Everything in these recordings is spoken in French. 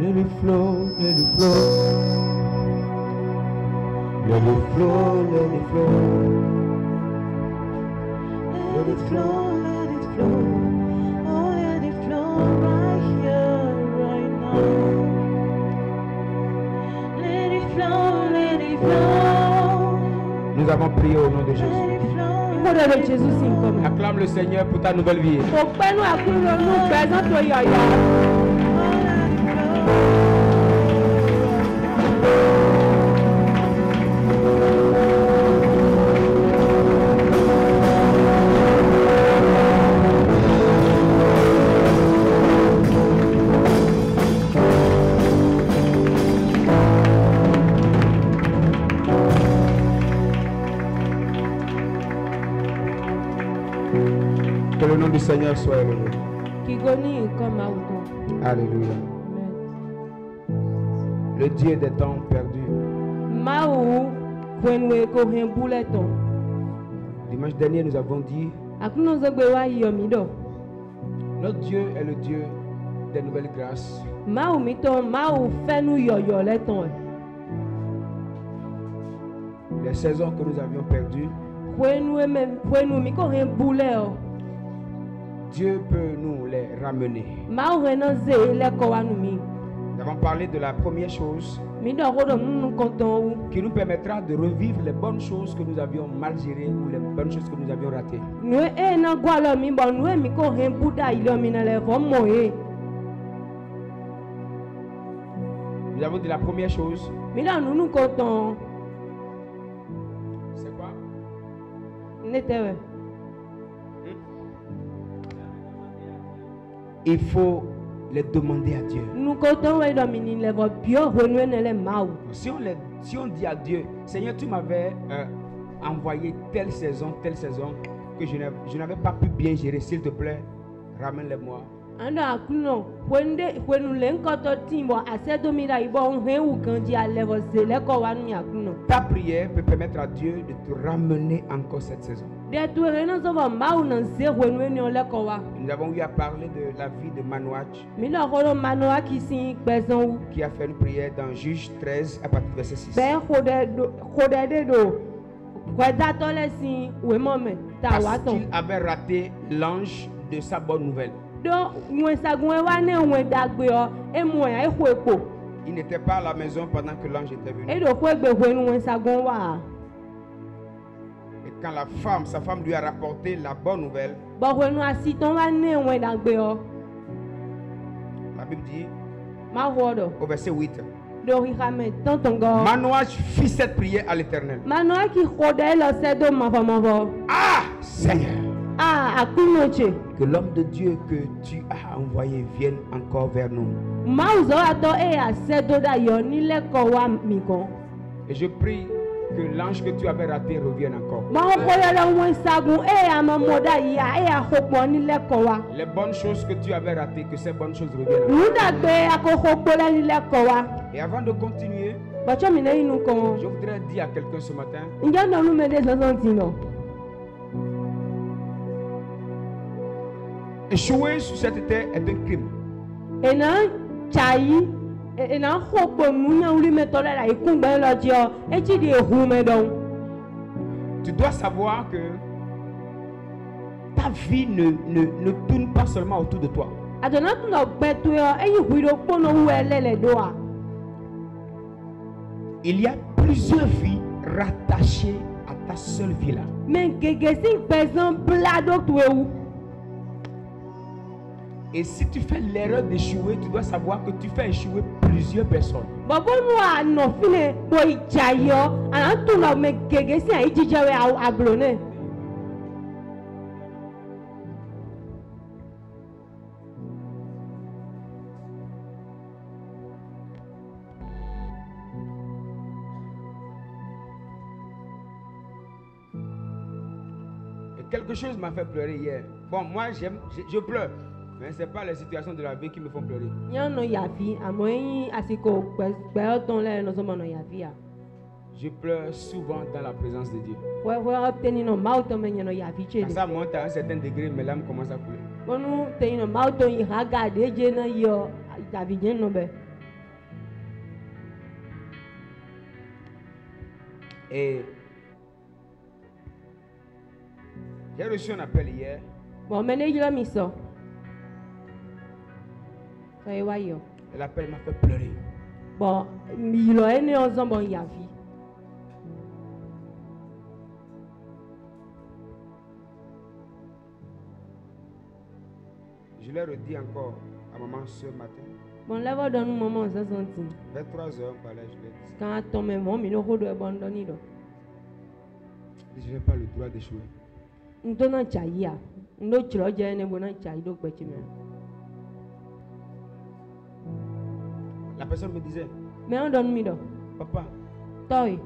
Let it flow, let it flow. Let it flow, let it flow. Let it flow, let it flow. Oh, let it flow right here, right now. Let it flow, let it flow. Nous avons prié au nom de Let Jésus. it flow. Ìgbọ́dọ̀ lè Jésù sí nǹkan mọ̀. Acclame le Seigneur pour ta nouvelle vie. Kò pẹ́nu àkúrò ní gbẹ̀sán tó yọ̀yọ̀. Que le nom du Seigneur soit élevé. Kíkó ní nǹkan máa wù tán. Alléluia. Le Dieu des temps perdus. Máa wù kwenu eko hẹn búlẹ̀ tán. Dimanche dernier, nous avons dit, Àkúnná sọ pé wá yọ̀ mí dọ̀. notre Dieu est le Dieu des nouvelles grâces. Máa wù mí tán, máa wù fẹ́nu yọ̀yọ̀ lẹ́tàn ẹ̀. Les saisons que nous avions perdues, Kwenu mi kò hẹn búlẹ̀ ọ̀. Dieu peut nous les ramener. Máa wù hẹn náà zè lẹ́kọ̀ọ́ wa nù mí. Nous avons parlé de la première chose Mi dọ̀ kó dọ̀ nínú kan tán wù. qui nous permettra de revivre les bonnes choses que nous avions mal gérées ou les bonnes choses que nous avions ratées. Nue náà gbọ́ àlọ́ mi bọ̀ nue mi kò hẹn búdà ilé mi náà lẹ̀ fọ́ mọ̀ ẹ́. Nous avons dit la première chose, Mi dọ̀ nínú kan tán. c'est quoi? Ne tẹ́wẹ̀. Il faut les demander à Dieu. Nu kan tán wẹ̀ dọ̀ mi ní lẹ̀ fọ́ bíọ́ hẹnu ẹ̀ náà lẹ̀ máa wù. Si on dit à Dieu, Seigneur, tu m'avais envoyé telle saison que je n'avais pas pu bien gérer, s'il te plaît, ramène-les-moi. Ando àkúnná kwenu lè ń kọ́tọ̀ tí bọ̀ àṣẹ́dómìnira ìbọn ń hẹ́n wù kan di alẹ́ fọ́ zè lẹ́kọ̀ọ́ wa nù àkúnná. Ta prière peut permettre à Dieu de te ramener encore cette saison. Dẹ̀tu ẹ̀ náà sọ̀fọ̀ máa nà zè kwenu ẹ̀ ní ọlẹ́kọ̀ọ́ wa. Nous avons eu à parler de la vie de Manoach Mi dọ̀ kó dọ̀ manu wa kì í sin gbẹ̀sán wù. qui a fait une prière dans Juge 13 à partir du verset 6. Bẹ́ẹ̀ kó dẹ̀ dé do kwẹ́dátọ́ lẹ̀ sin wèmọ́ mẹ́ tà wá Parce tán. qu'il avait raté l'ange de sa bonne nouvelle. Do ŋun sagun ẹ̀ wá ní ŋun dàgbé ọ ẹ̀ mú ẹ̀ ẹ̀ kó epo. Il n'était pas à la maison pendant que l'ange était venu. Ẹ̀ dò kó egbe kwenu ŋun sagun wà. Et quand sa femme lui a rapporté la bonne nouvelle, Bọ̀ kwenu asitɔn wá ní ŋun dàgbé ọ. la Bible dit Má wọ̀ dọ̀. au verset 8, Do xixame tɔntɔn gɔ. Manoach fit cette prière à l'Éternel. Manu wa kì í xɔ dɛ lọ sẹ́dọ̀ mọ̀fọ̀mọ̀fọ̀. Ah, Seigneur, Àkúnná tse. que l'homme de Dieu que tu as envoyé vienne encore vers nous. Máa zɔ atɔ eye asẹ́dọ̀ dà yọ nílẹ̀ kɔ wa mi gan. Et je prie que l'ange que tu avais raté revienne encore. Máa kó yẹ lọ ŋun sagun eye amamọ dà yìí eye àkópọ̀ nílẹ̀ kɔ wa. Les bonnes choses que tu avais ratées, que ces bonnes choses reviennent encore. Nù dàgbé akókó kpólẹ̀ nílẹ̀ kɔ wa. Et avant de continuer, Bọ̀tsọ́ mi lẹ́yìn inú kan. je voudrais dire à quelqu'un ce matin, Ǹjẹ́ ọ̀nà olúmọdé sọ́sọ́ ti nọ? échouer sur cette terre est un crime. Ènà tsayi ènà xɔkpɔ nunya wúlimɛtɔ lɛ la ikú gbɛ lɔ dziɔ etsi di ehu mɛ dɔn. Tu dois savoir que ta vie ne tourne pas seulement autour de toi. Àtọ̀nà tún lọ gbẹ tó yọ eyi hui ɖo kpɔnɔ wu ɛlɛ lɛ do a. Il y a plusieurs vies rattachées à ta seule vie là. Mɛ gègé si gbɛzãn bla ɖo to ewu. Et si tu fais l'erreur d'échouer, tu dois savoir que tu fais échouer plusieurs personnes. Bɔbɔ nu a nɔ fi ne bo idza yɔ ana tún lɔ mɛ gègé si ayi dzidzɛ wɛ ablo ne. Et quelque chose m'a fait pleurer hier. Bon, moi je pleure, mais ce n'est pas les situations de la vie qui me font pleurer. Nyɔnu yavi àmọ́ eyin àsìkò gbɛyɔtɔn lɛ nɔsɔmɔ nɔ yavi a. Je pleure souvent dans la présence de Dieu. Wɛwɛ tɛni nɔ maaw tɔ mɛ nyɛnɔ yavi tse Quand di. ça monte à un certain degré, mes larmes commencent à couler. Bɔnu tɛni nɔ maaw tɔ yi ha ga de dze na yɔ yavi dze nɔ bɛ. Et j'ai reçu un appel hier. Bon, mais ne yira mi so. So e wa yo. Et l'appel m'a fait pleurer. Bon, mi lo ene ozon bon yavi. Je l'ai redit encore à maman ce matin. Bon, là va donner maman ça senti. Vers 3 heures, on parlait, je l'ai dit. Quand ton maman mi no hodo e bon doni do. Je n'ai pas le droit d'échouer. Ndo na chai ya. Ndo chiro je ne bo na chai do pe chime. La personne me disait, Mais on donne mi do. papa, Toy.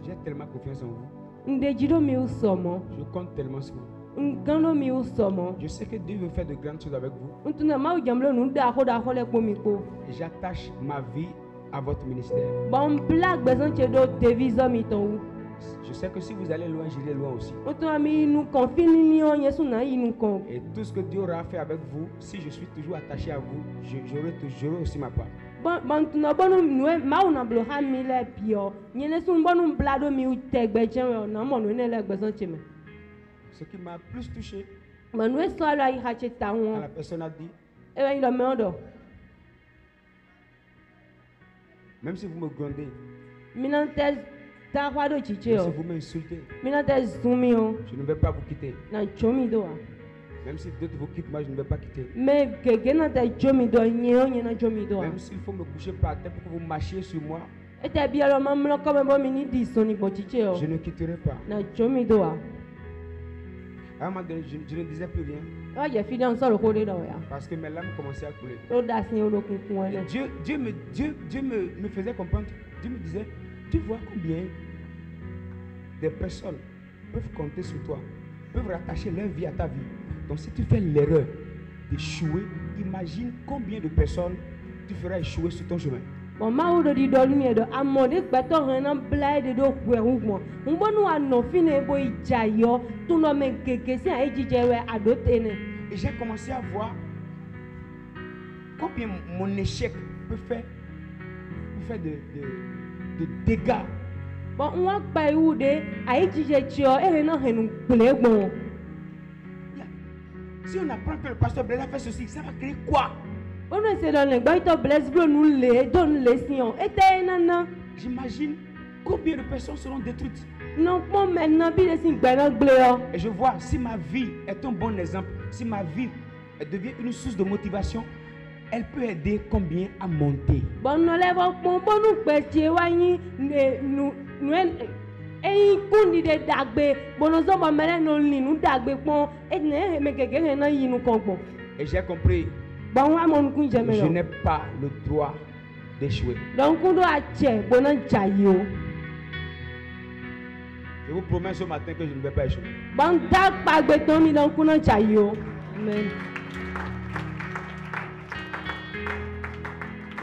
j'ai tellement confiance en vous. Nde jido mi usomo. Je compte tellement sur vous. Ngando mi usomo. Je sais que Dieu veut faire de grandes choses avec vous. Ntuna ma ujamlo nu da ho le po mi ko. Et j'attache ma vie à votre ministère. Bon black bezon che do deviso mi ton. Je sais que si vous allez loin, j'irai loin aussi. Ntuna mi nu confine ni on yesu na yi nu kon. Et tout ce que Dieu aura fait avec vous, si je suis toujours attaché à vous, j'aurai aussi ma part. Bon ntuna bonu nu ma una blo ha mi le pio. Nyene sun bonu blado mi u tegbe chen na mo nu ne le bezon che me. Ce qui m'a plus touché, Ma nu so ala yi ha che ta quand won. la personne a dit, E wa yi lo me odo. même si vous me grondez, Minante ta hwa do chiche même si o. vous m'insultez, Minante zumi o. je ne vais pas vous quitter. Na chomi do a. Même si d'autres vous quittent, moi je ne vais pas quitter. Me gege na ta chomi do nye o nye na chomi do a. Même s'il faut me coucher par terre pour que vous marchiez sur moi, E te bi alo ma mlo ko me bo mi ni di so ni po chiche o. je ne quitterai pas. Na chomi do a. À un moment donné, je ne disais plus rien O je fi dan so ro ko de do ya. parce que mes larmes commençaient à couler. O da sin o do kun kun Et ene. Dieu me faisait comprendre. Dieu me disait, tu vois combien des personnes peuvent compter sur toi, peuvent rattacher leur vie à ta vie. Donc si tu fais l'erreur d'échouer, imagine combien de personnes tu feras échouer sur ton chemin. Bon ma o do di do mi do amode gbe to han na blai de do ku e hu mo. Nbo nu ano fi ne bo ija yo tu no me gege si a ejije we ado tene. Et j'ai commencé à voir combien mon échec peut faire de dégâts. Bon nwa gba iwu de a ejije chi o e na henu ple gbon. Si on apprend que le pasteur Blaise a fait ceci, ça va créer quoi? O no se do ne gba ito bless bro nu le don le si on. E te na na. J'imagine combien de personnes seront détruites. Non pon maintenant bi le si gba na gble o. Et je vois, si ma vie est un bon exemple, si ma vie elle devient une source de motivation, elle peut aider combien à monter. Bon no le bo pon bonu pe ti wa yin nu eyin kundi de dagbe bono zo mo mele no linu dagbe pon e ne me gege he na yinu kon pon. Et j'ai compris, Bon wa mo nkun je me je lo. n'ai pas le droit d'échouer. Donc kun do a che bona jayi o. Je vous promets ce matin que je ne vais pas échouer. Bon da pa gbe ton mi don kun na jayi o. Amen.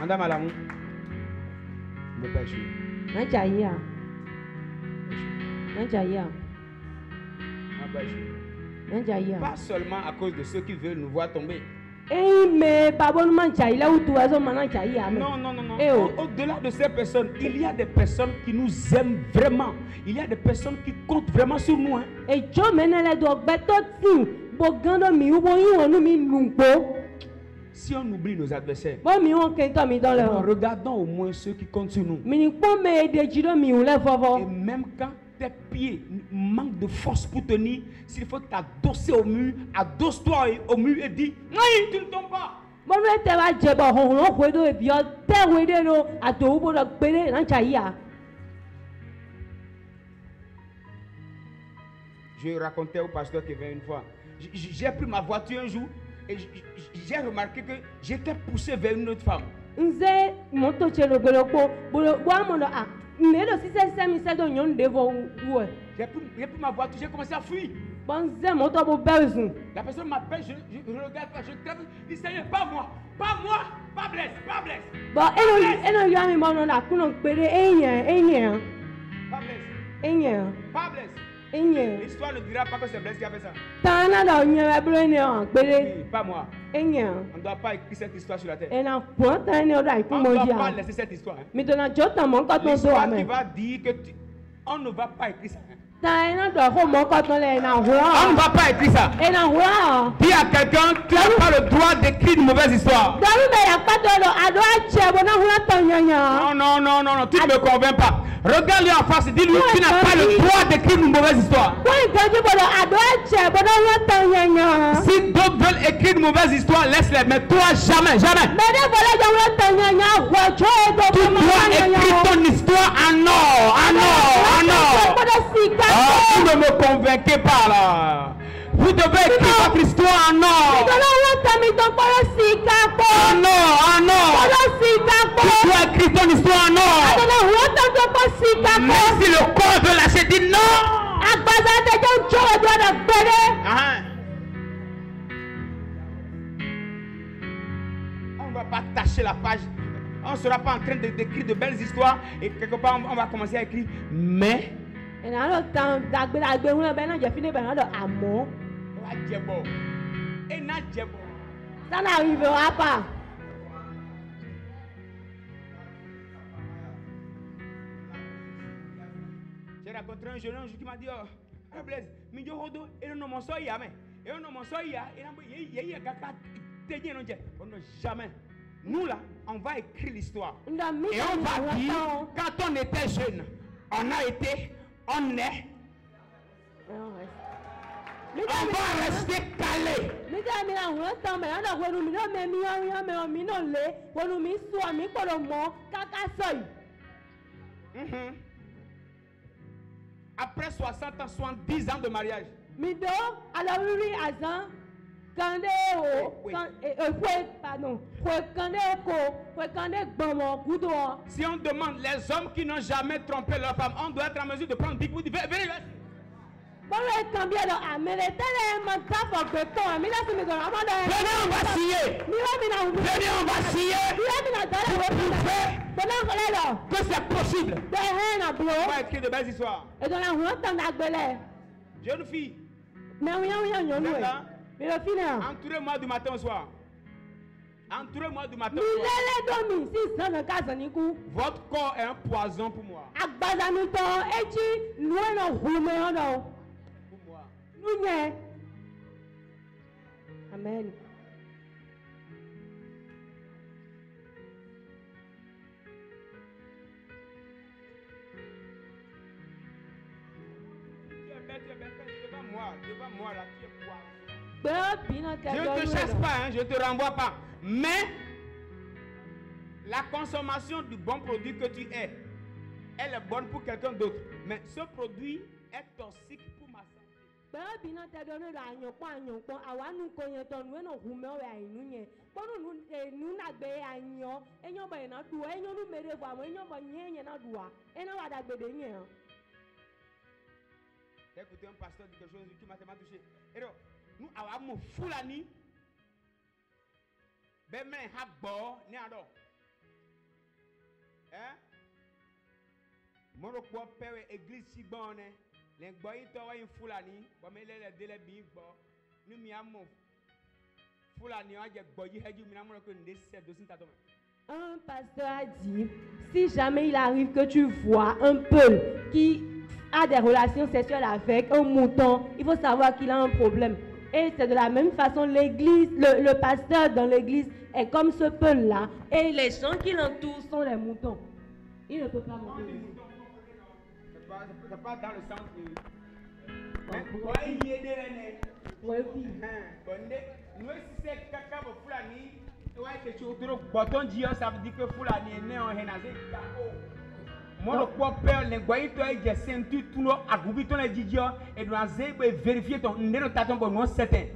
Madame Alamou, je ne vais pas échouer. Na jayi a. Na jayi a. Je ne vais pas échouer. Na jayi a. Pas seulement à cause de ceux qui veulent nous voir tomber. Eyin me pa bonu man jayi la utu wa zo mana jayi a me. Non, non, non, non. Eh oh. Au-delà de ces personnes, il y a des personnes qui nous aiment vraiment. Il y a des personnes qui comptent vraiment sur nous. Hein. E jo menele do gbe to tin bo gando mi wo yin wonu mi lungbo. Si on oublie nos adversaires, Bo mi won ken to mi don le o. regardons au moins ceux qui comptent sur nous. Mi ni pon me de jiro mi un le Et fofo. même quand tes pieds manquent de force pour tenir, s'il faut t'adosser au mur, adosse-toi au mur et dis, non, tu ne tombes pas. Bo no te wa je bo hon ho do e bi o te we de no ato wo do pere na jayi a. Je racontais au pasteur Kevin une fois, j'ai pris ma voiture un jour et j'ai remarqué que j'étais poussé vers une autre femme. Nze moto che lo gbelo po bo mo do a. Me do si se mi se do nyon de vo wo. J'ai pris ma voiture, j'ai commencé à fuir. Bon nze moto bo bezu. La personne m'appelle, je regarde pas, je crève, je dis Seigneur, pas moi, pas Blaise, pas Blaise, Bon eno yo mi mo no na kuno pere enye. pas Blaise, Enye. pas Blaise. Enye. L'histoire ne dira pas que c'est Blaise qui a fait ça. Ta na do nye we bro ne o pere. Oui, pas moi. Enye. On ne doit pas écrire cette histoire sur la terre. E na pon ta ne o da On ikun ne mo doit ji pas a. laisser cette histoire. Hein. Mi do na jota mo nkan to do L'histoire qui ame. va dire que on ne va pas écrire ça. Ta ina do fo mo ko ton le na On ne hura. va pas écrire ça. E na hura. Dis à quelqu'un, tu n'as pas le droit d'écrire une mauvaise histoire. Daru be ya pa do ado a che bo na hura ton nyanya. Non, tu ne me convaincs pas. Regarde-lui en face et dis-lui, tu n'as pas le droit d'écrire une mauvaise histoire. Ko nkan bo ado a che bo na hura ton nyanya. Si d'autres veulent écrire une mauvaise histoire, laisse-les. Mais toi, jamais, jamais. Me de bo la jo hura ton nyanya wo cho do Tu ko mo dois nyanya. écrire ton histoire en or, en or, en or. Ah, vous ne me convainquez pas là. Vous devez écrire votre histoire en or. En or, en or. Tu dois écrire ton histoire en or. Mais si le corps de lâcher dit non. On ne va pas tâcher la page. On ne sera pas en train d'écrire de belles histoires. Et quelque part, on va commencer à écrire. Mais. On va djebo. Et na djebo. Ça n'arrivera pas. J'ai rencontré un jeune homme qui m'a dit, oh, Blaise, mais je rodo, et non, mon soya, mais, et non, mon soya, et non, jamais. Nous là, on va écrire l'histoire. Et on va dire, quand on était jeune, on a été, on est. On va rester calé. Après 60 ans, 70 ans de mariage. Si on demande les hommes qui n'ont jamais trompé leur femme, on doit être en mesure de prendre Big Wood. Venez. Venez, on va scier. Venez, on va scier. Que c'est possible. On va écrire de belles histoires. Jeune fille. Entourez-moi du matin au soir. Entourez-moi du matin au soir. Votre corps est un poison pour moi. Pour moi. Amen. Devant moi là, tu es poison. Je ne te chasse pas, hein, je ne te renvoie pas. Mais la consommation du bon produit que tu es, elle est bonne pour quelqu'un d'autre. Mais ce produit est toxique pour ma santé. J'ai écouté un pasteur de quelque chose qui m'a tellement touché. Et donc, nous avons foulani. Ben, mais, habbo, ni ado. Hein? Mon père église si bonne. Les boys towa in foulani. Bon, mais les délais bien bon. Nous m'y avons foulani. On a dit boy, il a dit, nous avons que nous sommes. Un pasteur a dit, si jamais il arrive que tu vois un peul qui a des relations sexuelles avec un mouton, il faut savoir qu'il a un problème. Et c'est de la même façon, l'église, le pasteur dans l'église est comme ce peul-là. Et les gens qui l'entourent sont les moutons. Il ne peut pas monter. C'est pas dans le sens de... Ça veut dire que Fulani est né en Hénazé. Mon père, les goyes, tu as ceinture, tout le monde, et doit vérifier ton nénotaton pour nous certain.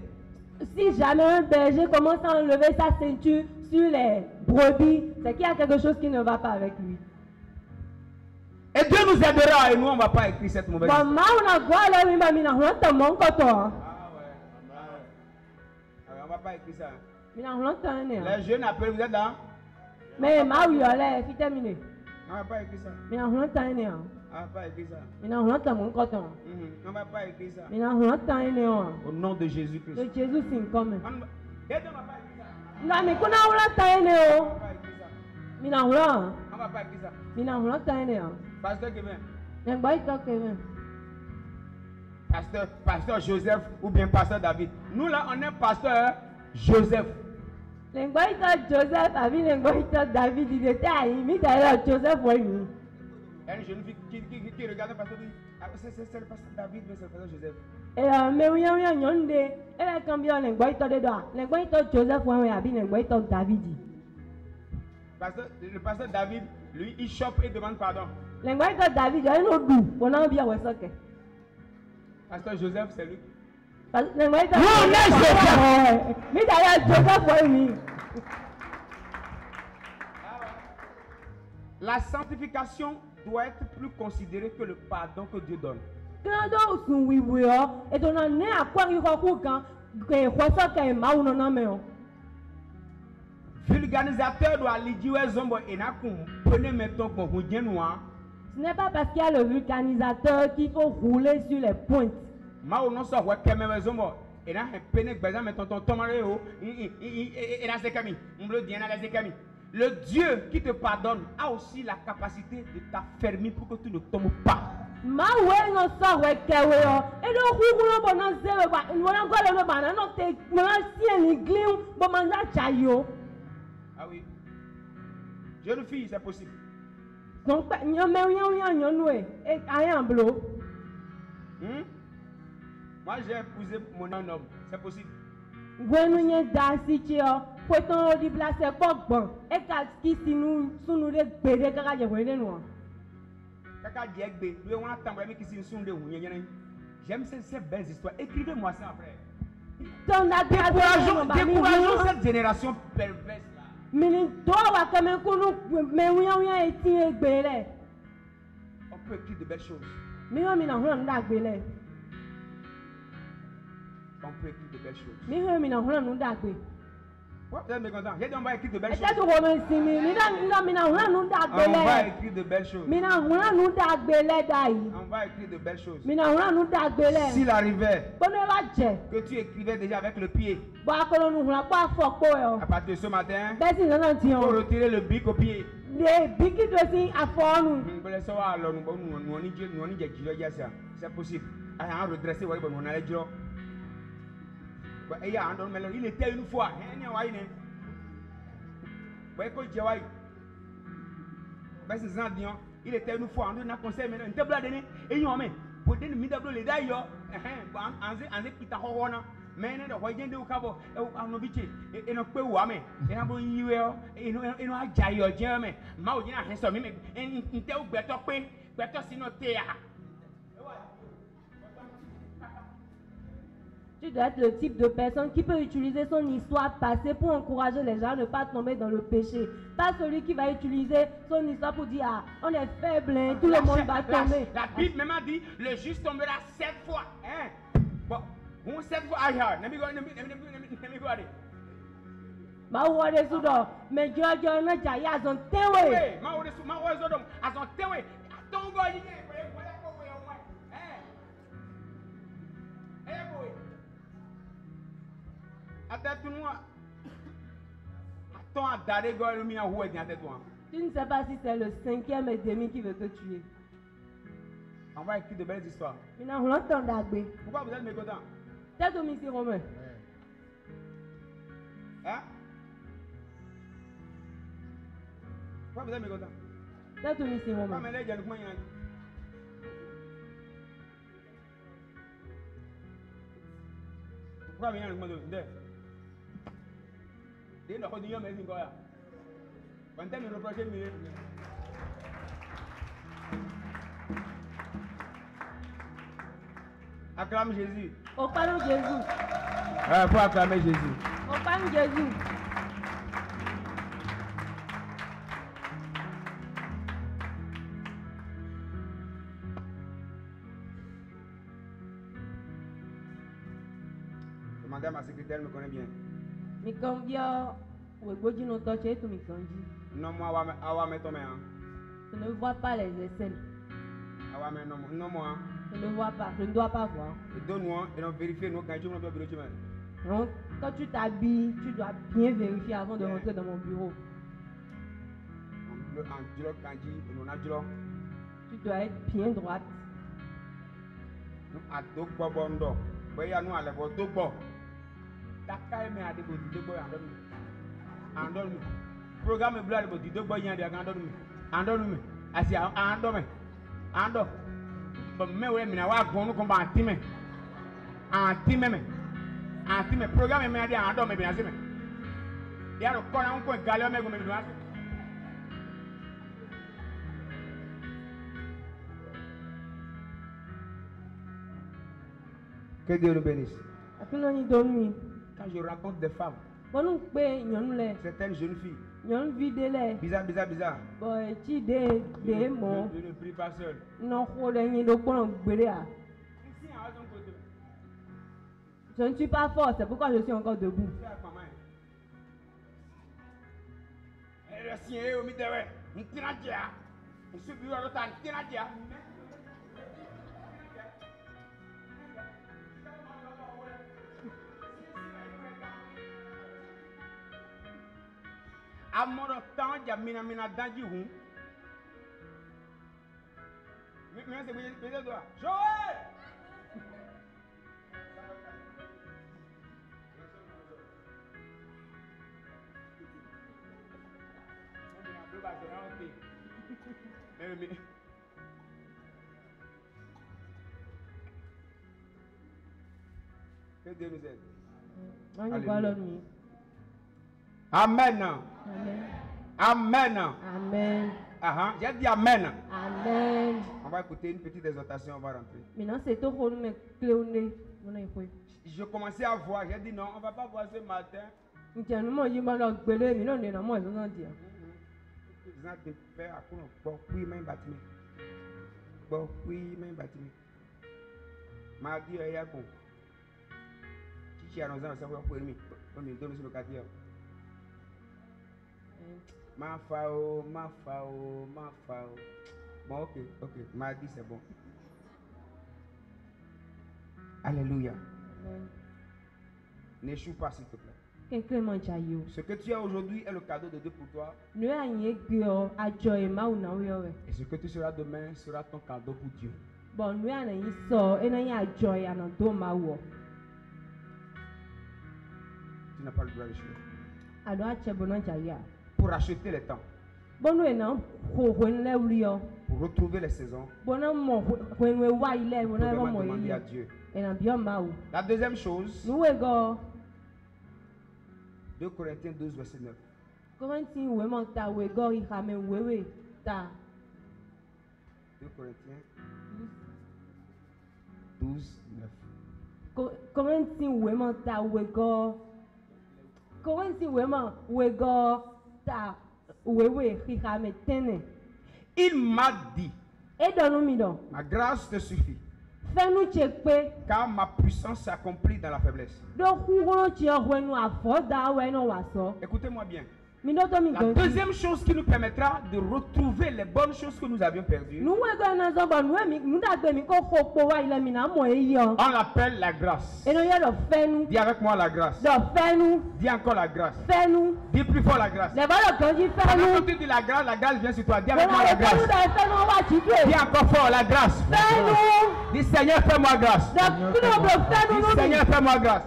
Si jamais un berger commence à enlever sa ceinture sur les brebis, c'est qu'il y a quelque chose qui ne va pas avec lui. Et Dieu nous aidera et nous on ne va pas écrire cette mauvaise histoire. On ne va pas écrire ça. Les jeunes après, vous êtes là? Mais Maui, c'est terminé. On ne va pas écrire ça. On ne va pas écrire ça. On ne va pas écrire ça. Au nom de Jésus-Christ. Jésus c'est coming. On ne va pas écrire ça. On ne va pas écrire ça. On ne va pas écrire ça. Pasteur Kevin. Pasteur Joseph ou bien pasteur David. Nous là, on est pasteur Joseph. Joseph, avec David, il était à limite d'ailleurs Joseph, oui. Une jeune fille qui regarde le pasteur dit, c'est le pasteur David, mais c'est le pasteur Joseph. Et mais oui, elle a combien de Joseph, oui, avec David. Le pasteur David, lui, il chope et demande pardon. David, il y a un autre bout, on a bien ouais. Pasteur Joseph, c'est lui. Mais d'ailleurs, Joseph, oui. La sanctification doit être plus considérée que le pardon que Dieu donne. Vulganisateur doit dire zombo et n'a qu'on prenez maintenant qu'on vous dit noir. Ce n'est pas parce qu'il y a le vulcanisateur qu'il faut rouler sur les pointes. Ma non so wa keme zombo et n'a peine gbeza mais tonton tomareo et n'a sekami. Mblo diana la sekami. Le Dieu qui te pardonne a aussi la capacité de t'affermir pour que tu ne tombes pas. Ma ouais non so wa kewe yo. Et donc roulo bonan zero ba wona go le ba na no te wona si en iglim bo manda chayo. Ah oui. Jeune fille, c'est possible. Donc et rien bleu. Moi j'ai épousé mon homme, c'est possible. Gwenouye dasitio, poton odi blase pokbon. Et kaski si nous de bede kaka je wene no. Kaka diegbe, lui on attend vraiment qui si sunde ou nyene. J'aime ces belles histoires. Écrivez-moi ça après. Décourageons cette génération perverse là. Mini doa kame kunu me wiya eti egbele. On peut écrire de belles choses. Mi ho mi na ho nda gbele. On peut écrire de belles choses. Mi ho mi na ho nda gbe. Vous êtes mécontent? J'ai dit on va écrire de belles choses. On va écrire de belles choses. On va écrire de belles choses. S'il arrivait que tu écrivais déjà avec le pied, à partir de ce matin, il faut retirer le bic au pied. C'est possible. Il était une fois. Il était une fois. On a conseillé maintenant. Il était bladé. Et il y a un peu de temps. Il était là. Mais il y a des gens Tu dois être le type de personne qui peut utiliser son histoire passée pour encourager les gens à ne pas tomber dans le péché. Pas celui qui va utiliser son histoire pour dire ah, on est faible, hein, tout le monde va tomber. La Bible même a dit le juste tombera 7 fois. Hein? Bon, 7 fois ailleurs. Ma wode sudo, mais Jojo na jaya zon tewe. Ma wode sudo, azon tewe. Atongo yinye. Tu ne sais pas si c'est le 5e et demi qui veut te tuer. On va écrire de belles histoires. Pourquoi vous êtes mécontent? C'est domicile romain. Hein? Pourquoi vous êtes mécontent? C'est domicile romain. Pourquoi vous êtes mécontent? Il y a des gens qui sont là. Quand tu me reproches, acclame Jésus. Au parle Jésus. Il faut acclamer Jésus. Au parle Jésus. Demandez à ma secrétaire, elle me connaît bien. Mais comme bien, non, moi, je ne vois pas les aisselles. Non, moi. Je ne vois pas, je ne dois pas voir. Donne-moi et on vérifie nous quand donc, quand tu t'habilles, tu dois bien vérifier avant de rentrer dans mon bureau. Tu dois être bien droite. Nous à deux bobondo. Voyez nous à la deux bo. Taka me a des deux boy andormi. Programme bleu à des deux boy yandi andormi. Andormi. Asi andormi. Andor. Me we mina wa gonu ko ba antime. Antime. Programme me a des andormi bien asime. Ya ro kona un ko galio me go me do aso. Que Dieu nous bénisse. Quand je rencontre des femmes, certaines jeunes filles, bizarre. Je ne prie pas seul. Je ne suis pas fort, c'est pourquoi je suis encore debout. À mon temps, il y a mina danji hu. Mais c'est bien toi. Joël! Que Dieu nous aide. Alléluia. Amen. Amen. Amen. Amen. J'ai dit Amen. Amen. On va écouter une petite exhortation, on va rentrer. Maintenant, c'est tout pour nous cléoner. Je commençais à voir, j'ai dit non, on ne va pas voir ce matin. Mardi, il y a bon. Si tu as raison, ça va pour lui. On me donne sur le quartier. Ma fao. Bon, ok. Mardi, c'est bon. Alléluia. N'échoue pas, s'il te plaît. Ce que tu as aujourd'hui est le cadeau de Dieu pour toi. Et ce que tu seras demain sera ton cadeau pour Dieu. Tu n'as pas le droit d'échouer. Pour racheter les temps. Pour retrouver les saisons. Pour demander à Dieu. La deuxième chose, 2 Corinthiens 12, verset 9. 2 Corinthiens 12, 9. Il m'a dit, ma grâce te suffit, car ma puissance s'accomplit dans la faiblesse. Écoutez-moi bien. La deuxième chose qui nous permettra de retrouver les bonnes choses que nous avions perdues, on l'appelle la grâce. Dis avec moi la grâce. Dis encore la grâce. Dis plus fort la grâce. Quand tu dis la grâce vient sur toi. Dis avec moi la grâce. Dis encore fort la grâce. Dis Seigneur, fais-moi grâce. Dis Seigneur, fais-moi grâce.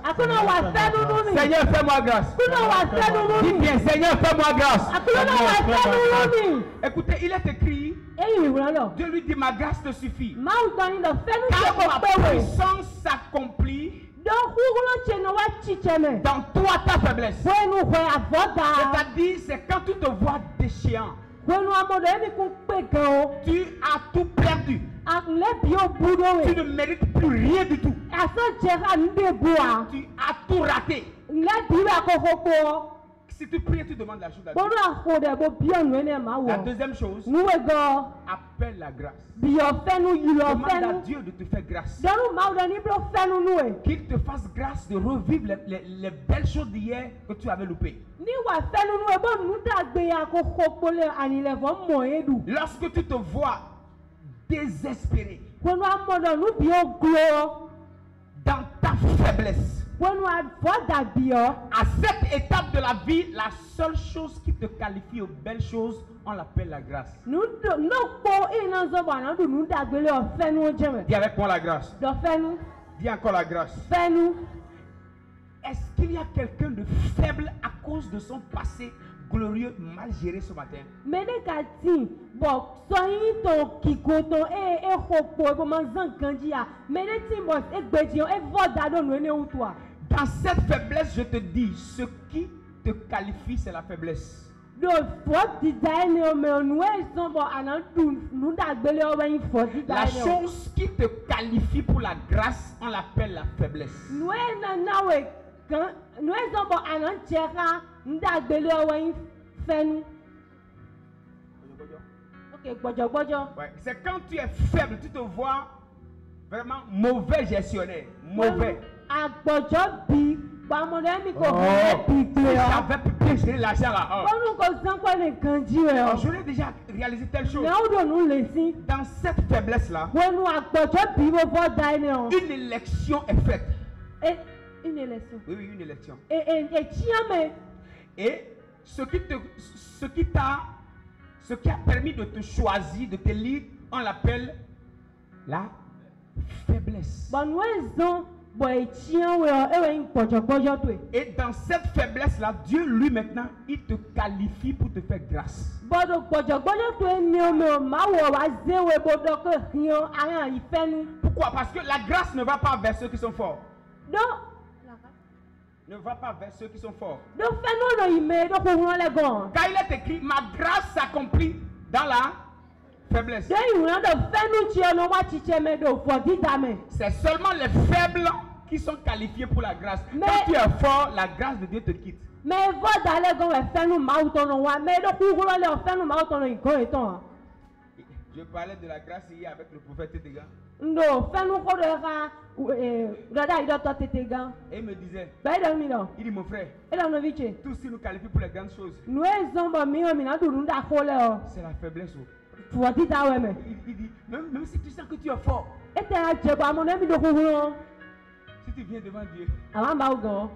Seigneur, fais-moi grâce. Dis bien Seigneur, fais-moi grâce. Écoutez, il est écrit, Dieu lui dit ma grâce te suffit. Car ma puissance s'accomplit dans toi ta faiblesse. C'est-à-dire, c'est quand tu te vois déchéant. Tu as tout perdu. Tu ne mérites plus rien du tout. Tu as tout raté. Si tu pries, tu demandes la chose à Dieu. La deuxième chose, appelle la grâce. Demande à Dieu de te faire grâce. Qu'il te fasse grâce de revivre les belles choses d'hier que tu avais loupées. Lorsque tu te vois désespéré dans ta faiblesse, Wenu avɔ dabiɔ. À cette étape de la vie, la seule chose qui te qualifie aux belles choses, on l'appelle la grâce. Nukpo ina zɔbɔ anadu nudagbele o fɛnu jɛmɛ. Dis avec moi la grâce. Dɔ fɛnu. Dis encore la grâce. Fɛnu. Est-ce qu'il y a quelqu'un de faible à cause de son passé glorieux mal géré ce matin? Mɛ ne ka ti bɔn sɔyin tɔ kiko tɔ e xɔ kpɔ e bɔ ma zan kanji ya mɛ ne ti bɔn e gbedzi e vɔ da do nu ne wutua. Dans cette faiblesse, je te dis, ce qui te qualifie, c'est la faiblesse. Do fɔ dida ne o mɛ nu e sɔn bɔ ana du nudagbele o bɛ yin fɔ dida La ne o. chose qui te qualifie pour la grâce, on l'appelle la faiblesse. Nu e nana we kan nu e sɔn bɔ ana cɛ ka nudagbele o bɛ yin fɛnu. Ok gbɔdzɔgbɔdzɔ. Ouais, c'est quand tu es faible, tu te vois vraiment mauvais gestionnaire, mauvais. Agbɔdzɔ bi gbamɔdɛ mi ko Oh, hɛn bi si gble yɔ. j'avais pu bien gérer l'argent là. Oh. Bɔnu ko zankɔ ne kanji yɔ. J'aurais déjà réalisé telle chose. Mɛ o do nu le si. Dans cette faiblesse-là, Wenu agbɔdzɔ bi bo fɔ da ne o. une élection est faite. E une élection. Oui, oui, une élection. Tiɲɛ mɛ. Et ce qui a permis de te choisir, de t'élire, on l'appelle la faiblesse. Bɔn nu e zɔn bɔn tiɲɛ wɛ e bɛ yin gbɔdzɔgbɔdzɔ to ye. Et dans cette faiblesse-là, Dieu, lui, maintenant, il te qualifie pour te faire grâce. Bɔn gbɔdzɔgbɔdzɔ to ye ne o mɛ o ma wɔ wa ze we bo dɔ ko hiã ayan yi fɛnu. Pourquoi? Parce que la grâce ne va pas vers ceux qui sont forts. Do Ne va pas vers ceux qui sont forts. do fɛnu lɔ yi mɛ do ko hɔn lɛ gɔn. Quand il est écrit, ma grâce s'accomplit dans la faiblesse. Do yi wuna do fɛnu tiɲɛ no wa titsɛ mɛ do fɔ dida mɛ. C'est seulement les faibles qui sont qualifiés pour la grâce. Mais- Quand tu es fort, la grâce de Dieu te quitte. Mɛ vɔ da lɛ gɔn wɛ fɛnu maaw tɔnɔ wa mɛ do kukurɔ lɛ o fɛnu maaw tɔnɔ yi gɔn yi tɔn. Je parlais de la grâce hier avec le prophète Tétéga. Ndo fɛnu ko do yɛ ka dɔda yi dɔ tɔ tete gan. Et il me disait, Bɛɛ dɔ mi dɔ. il dit mon frère, E dɔ novi tse. tout ce qui nous qualifie pour les grandes choses, Nu e zɔn bɔ mi o mina du nu da ko lɛ o. c'est la faiblesse. Oh. Fɔ dida wɛ mɛ. Il dit, même si tu sens que tu es fort, E tɛ ya dze bɔ amɔ ne mi do kukurɔ. si tu viens devant Dieu, A ma ba o gɔn.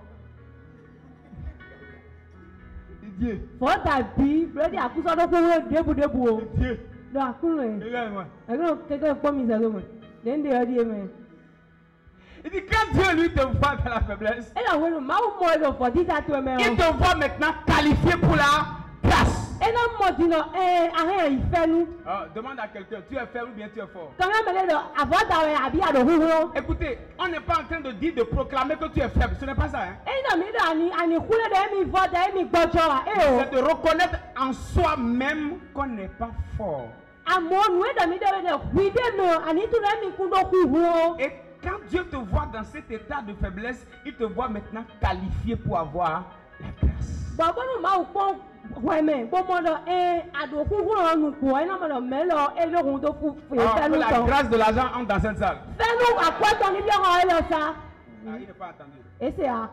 il dit, Dieu, Fɔ da bi bɛrɛ di akusɔ do kukurɔ debu o. Dieu, Do akunu ye. regarde-moi. Ɛgbɛ keke kpɔ mi sɛ lomɛ. Den de yɔ di ye mɛ. Il dit, quand Dieu lui te voit dans la faiblesse, E na wenu maaw mɔ e do fɔ dida to mɛ il o. te voit maintenant qualifié pour la grâce. E na mɔ di nɔ ahɛn yi fɛnu. Ah, demande à quelqu'un, tu es faible ou bien tu es fort? Tɔŋɛ mɛ le dɔ avɔ da wɛ abi a do kukurɔ. Écoutez, on n'est pas en train de dire, de proclamer que tu es faible. Ce n'est pas ça. Hein? E na mi do ani kule de mi vɔ da mi gbɔdzɔ wa e o. C'est de reconnaître en soi-même qu'on n'est pas fort. Amewo nu e dɔ mi de wɛ de hui de mɛ ani tu de mi kun do kukurɔ. Et quand Dieu te voit dans cet état de faiblesse, il te voit maintenant qualifié pour avoir la grâce. Bɔbɔnu maaw kpɔn wɛmɛ bɔmɔ dɔ a do kukurɔ nu kɔ e na mɛ dɔ mɛ lɔ e lɔ kun do fu Ah, que fɛnu la tɔ. grâce de l'argent entre dans cette salle. Fɛnu akɔtɔ ni bi ɔkɔ e lɔ sa. Ah, il n'est pas entendu. Ese a.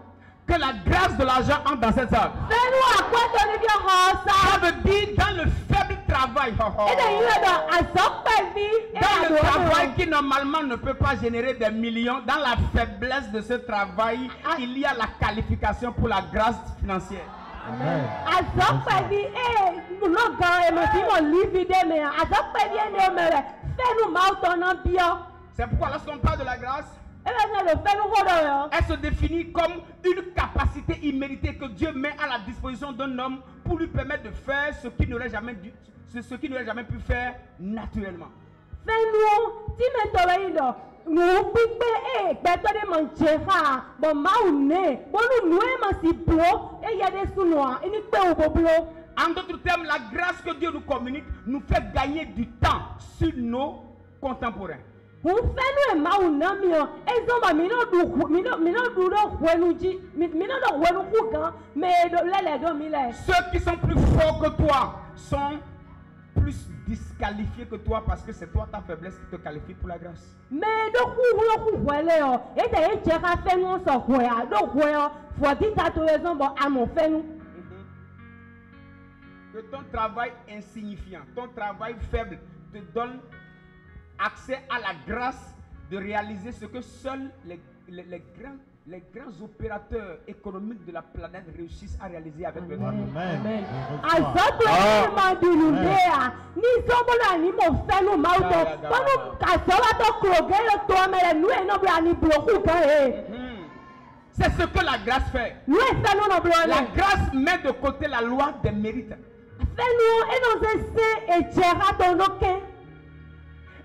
Que la grâce de l'argent entre dans cette salle. Fɛnu akɔtɔ ni bi ɔkɔ Ça sa. veut dire dans le faible travail. E de yi lɛ dɔ azɔkpɛ bi e Dans a le do travail o. qui normalement ne peut pas générer des millions, dans la faiblesse de ce travail, il y a la qualification pour la grâce financière. Azɔkpɛ bi nunɔ gan emesi mɔ livi de mɛ azɔkpɛ bi ene mɛ rɛ fɛnu maaw tɔnɔ biɔ. C'est pourquoi lorsqu'on parle de la grâce, E bɛ sɛ do fɛnu ko dɔ yɔ. elle se définit comme une capacité imméritée que Dieu met à la disposition d'un homme pour lui permettre de faire ce qu'il n'aurait jamais pu faire naturellement. Fɛnu tí mi tɔrɔ yi dɔ nu gbígbé gbɛtɔ de ma jɛ ha bɔn maaw ne bɔnu nu e ma si bulo e yɛ de sunua e ni kpe wo bo bulo. En d'autres termes, la grâce que Dieu nous communique nous fait gagner du temps sur nos contemporains. Kun fɛnu ye maaw na mi yɔ e zɔn ba mi n'o du do wɛnu dzi mi n'o do wɛnu ku gan mɛ lɛlɛ do mi lɛ. Ceux qui sont plus forts que toi sont plus disqualifiés que toi parce que c'est toi ta faiblesse qui te qualifie pour la grâce. Mɛ do kukulo ku wɛlɛ yɔ e tɛ e jɛ ka fɛnu sɔ wɛya do wɛyɔ fɔ dita to ye zɔn bɔ amɔ fɛnu. Que ton travail insignifiant, ton travail faible te donne accès à la grâce de réaliser ce que seuls les grands les grands opérateurs économiques de la planète réussissent à réaliser avec le temps. Amen. Azɔkple mandulundea ni sɔgbɔna ni mo fɛ nu maaw tɔ kɔnu kasɔbatɔ kuloge le tɔ mɛ le nu yɛ nɔbla ni bloku kan ye. C'est ce que la grâce fait. Nu yɛ fɛn nu nɔbla La lɛ. grâce met de côté la loi des mérites Fɛn nu eno se se edzɛra tɔ no kɛ.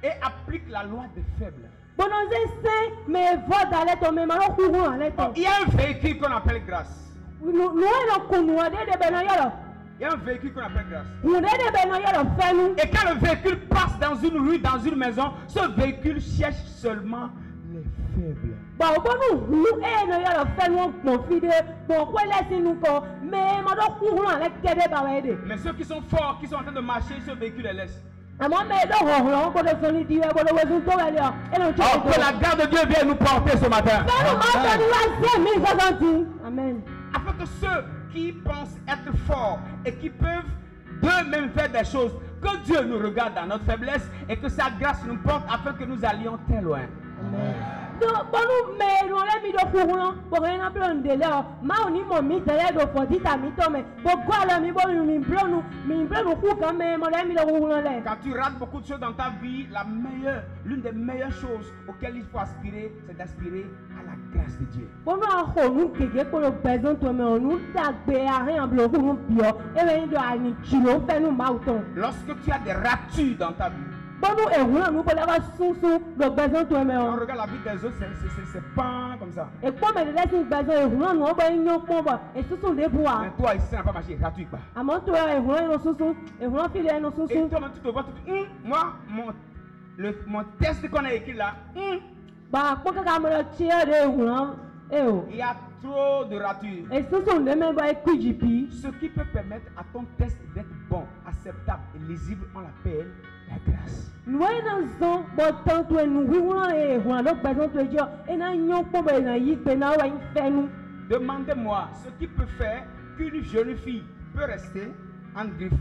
et applique la loi des faibles. Bɔnɔ se se mɛ vɔ da lɛ tɔ mɛ ma lɔ kuku alɛ tɔ. Il y a un véhicule qu'on appelle grâce. Nu yɛ lɔ kunu ɔde de bɛ na yɔrɔ. Il y a un véhicule qu'on appelle grâce. Kunu de bɛ na yɔrɔ fɛn nu. Et quand le véhicule passe dans une rue, dans une maison, ce véhicule cherche seulement les faibles. Bon, bonu hu e na yɔrɔ fɛn nu gbɔn fi de bon ko lɛ si nu kɔ mɛ ma lɔ kuku alɛ kɛ de ba wɛ de. Mais ceux qui sont forts, qui sont en train de marcher, ce véhicule les laisse. Àmọ́ mɛ dɔ hɔhɔn ko de sɔni di wɛ ko de wɛsu to wɛ lɛ eno tsi Oh, que la grâce de Dieu vienne nous porter ce matin. fɛn nu ma sɔ ni wa se mi sɔsɔnti. Amen. Afin que ceux qui pensent être forts et qui peuvent d'eux-mêmes faire des choses, que Dieu nous regarde dans notre faiblesse et que sa grâce nous porte afin que nous allions très loin. Donc, bonu mɛ nu lɛ mi do kuku lɔ bɔn ɛna blo n de lɛ ɔ maa ni mɔ mi tɛlɛ do fɔti ta mi tɔ mɛ bɔn gɔ alɛ mi bɔ mi blo nu ku kan mɛ mɔ lɛ mi do kuku lɔ lɛ. Quand tu rates beaucoup de choses dans ta vie, l'une des meilleures choses auxquelles il faut aspirer, c'est d'aspirer à la grâce de Dieu. Bonu axɔ nu keke kpolo gbɛzɔn tɔ mɛ ɔnu dagbe ahɛn blo kunu biɔ ebe yi do ani tsilo fɛn nu maaw tɔ. Lorsque tu as des ratures dans ta vie, Bonu ehun nu kpɔlɛ ka sunsun do gbɛzɔn tɔ mɛ on ɔ. regarde la vie des autres, c'est pas comme ça. Ekpɔ mɛ de lɛ si gbɛzɔn ehun nu ɔbɛ nyɔ kpɔn bɔ esusun de bu wa. Mais toi, ici, ça n'a pas marché, gratuit pas. Àmọ́ tó yɛ ehun yɛ no sunsun ehun fi lɛ no Et sunsun. toi-même, tu te vois, tu te dis, moi, mon test qu'on a écrit là, Ba kpɔ kaka mɛ lɛ tiɛ de ehun e o. il y a trop de ratures. Esusun de mɛ bɔ eku dzipi. Ce qui peut permettre à ton test d'être bon, acceptable et lisible, on l'appelle la grâce. Nua na zɔn bɔ tɔn to enu wiwura ye ehun alo gbɛzɔn to edzɔ ena nyɔ kpɔ bɔ ena yi gbe na wa yi fɛ nu. Demandez-moi ce qui peut faire qu'une jeune fille peut rester en griffe,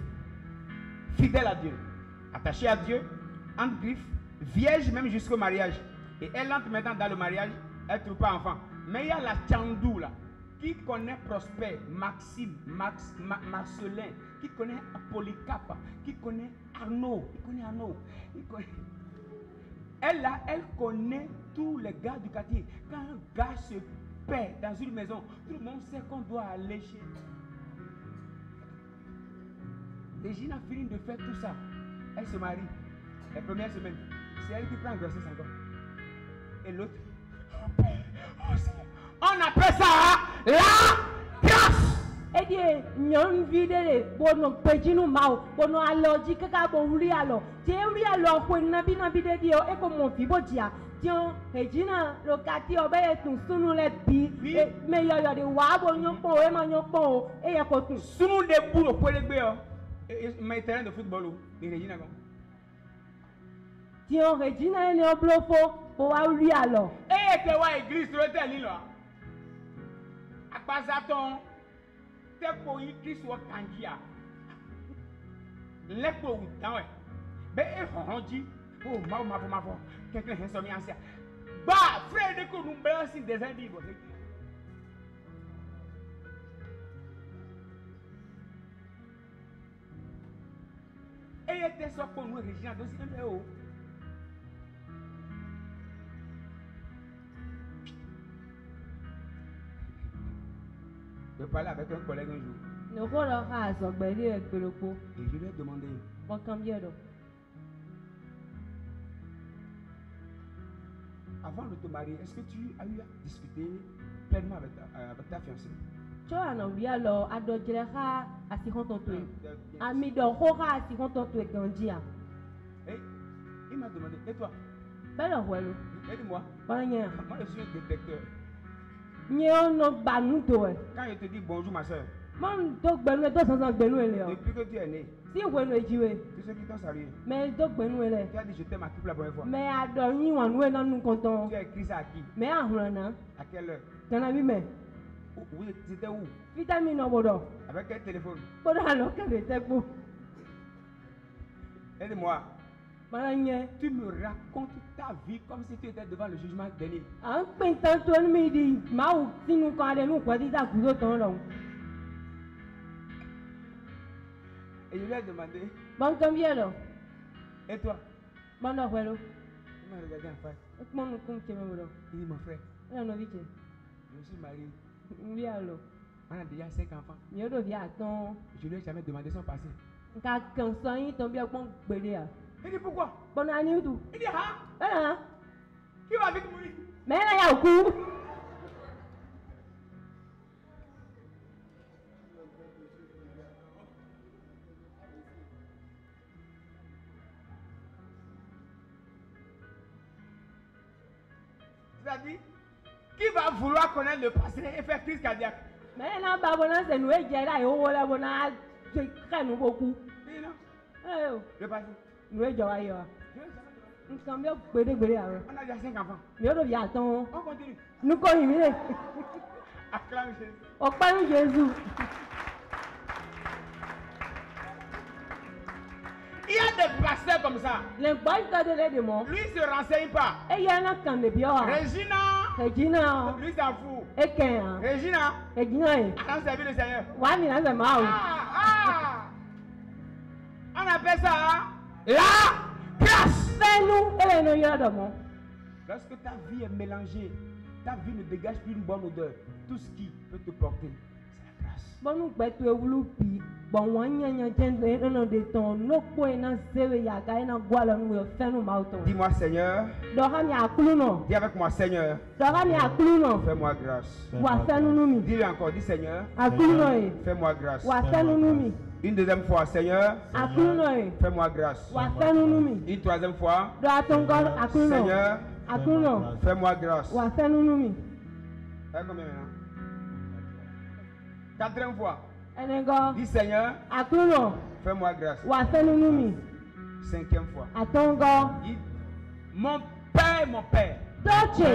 fidèle à Dieu, attachée à Dieu, en griffe, vierge même jusqu'au mariage. Et elle entre maintenant dans le mariage, elle ne trouve pas enfant. Mais il y a la Tchandou là, qui connaît Prosper, Maxime, Marcelin, qui connaît Polycarpe, qui connaît Arnaud, Elle là, elle connaît tous les gars du quartier. Quand un gars se perd dans une maison, tout le monde sait qu'on doit aller chez. Régine a fini de faire tout ça. Elle se marie. La première semaine, c'est elle qui prend grossesse encore. Et l'autre, on appelle ça la grâce. Edi nyɔnuvi ɖe le bɔnɔ gbedzinu ma o bɔnɔ alɔ dzi kaka bɔ wuli alɔ tie wuli alɔ ƒo nabi ɖe di o eko mɔvi bɔ dzia tiɔ edzina lokati o be ye tun sunu le bi me yɔyɔ de wa bo nyɔ kpɔn o ema nyɔ kpɔn o eye ko tun. Sunu de bu le polegbe o mais terrain de football o de Regina kon. Tiɔ edzina ye ne blo fo o wa wuli alɔ. Eye te wa église lo te li lo. Akpazatɔn. Tepo yi Kristo wɔ kanjia lɛkpo wu dan wɛ bɛ e hɔhɔn dzi o mafɔ kɛkɛ hɛn sɔmi asia gba frɛ de ko nu bɛ si design di bɔ se. Eye tɛ sɔ ko nu Regina do si ɛmɛ o. Je parlais avec un collègue un jour. Ne ko lɔ ha azɔgbe ɖe ekpelokpo. Et je lui ai demandé, Mɔkànbiɛ dɔ. avant de te marier, est-ce que tu as eu à discuter pleinement avec ta fiancée? Tso anɔ wuli alɔ adɔdzre ha asixɔtɔ to ye. Ami dɔ xɔ ha asixɔtɔ to ye gãndzia. Et il m'a demandé, et toi? Bɛ lɔ hɔɛ lo. Il dit moi, Bɔlɔ nyɛ. moi je suis un détecteur. Nye wonɔ gbanu to ɛ. Quand je te dis bonjour ma soeur, Mɔnu do gbɛnu yɛ do sɔsɔ gbɛnu yɛ lɛ o. depuis que tu es né, Si wenu edzi we. tous ceux qui t'ont salué, Mɛ do gbɛnu yɛ lɛ. tu as dit je t'aime à qui pour la première fois. Mɛ adɔ nyi wɔnu yɛ nɔnu kɔntɔn. Tu as écrit ça à qui? Mɛ ahulana. À quelle heure? Ganabi mɛ. Où c'était où? Vitamine nɔ bɔ dɔ. Avec quel téléphone? Kpɔdɔ alɔ kɛlɛ tɛ kpo. Aide-moi. Malanye. Tu me racontes ta vie comme si tu étais devant le jugement dernier. Un pintan ton midi. Mau si nous quand nous quoi dit à couteau ton long. Et je lui ai demandé, Bon combien là? et toi? Bon non voilà. Il m'a regardé en face. Comment nous compte que même là? Il dit, mon frère, Là non vite. je suis marié. Oui alors. On a déjà 5 enfants. Mieux de via ton. Je lui ai jamais demandé son passé. Quand quand il tombe bien bon belé. Il dit, pourquoi? Bon année tout. Il dit, ah, Voilà. qui va vite mourir? Mais là il y a au coup. C'est-à-dire, qui va vouloir connaître le passé et faire crise cardiaque? Mais là bas bon c'est nous et là et on là bon a très nous beaucoup. Il dit, non, Eh le passé. nous et joie yo. Je vais jamais demander. Nous quand bien belé alors. On a déjà 5 enfants. Mieux de via ton. On continue. Nous connaissons. Acclame Jésus. Au Père Jésus. Il y a des pasteurs comme ça. Les boys de l'aide de moi. Lui, il ne se renseigne pas. Et il y en a quand de bien. Regina, Regina. lui s'en fout. Et qu'un. Regina, Regina. attends, servir le Seigneur. Ouais, mais là c'est mal. On appelle ça hein, la grâce. Fais-nous et les noyaux de moi. Lorsque ta vie est mélangée, ta vie ne dégage plus une bonne odeur. Tout ce qui peut te porter, c'est la grâce. Bon nous peut tu loupi. Bon wanya tende no de ton no ko na sewe ya ga na gwala nu fe no mauton. Dis-moi Seigneur. Dora mi akulu no. Dis avec moi Seigneur. Dora mi akulu no. Fais-moi grâce. Wa fe no mi. Dis-le encore, dis Seigneur. Akulu no e. Fais-moi grâce. Wa fe no mi. Une deuxième fois, Seigneur. Akulu no e. Fais-moi grâce. Wa fe no mi. Une troisième fois. Do atongo akulu no. Seigneur. Akulu no. Fais-moi grâce. Wa fe no mi. Fais combien maintenant? Quatrième fois. Enego. Dis Seigneur. Akulu no. Fais-moi grâce. Wa fe no mi. Cinquième fois. Atongo. Dis, mon Père, mon Père. Toche.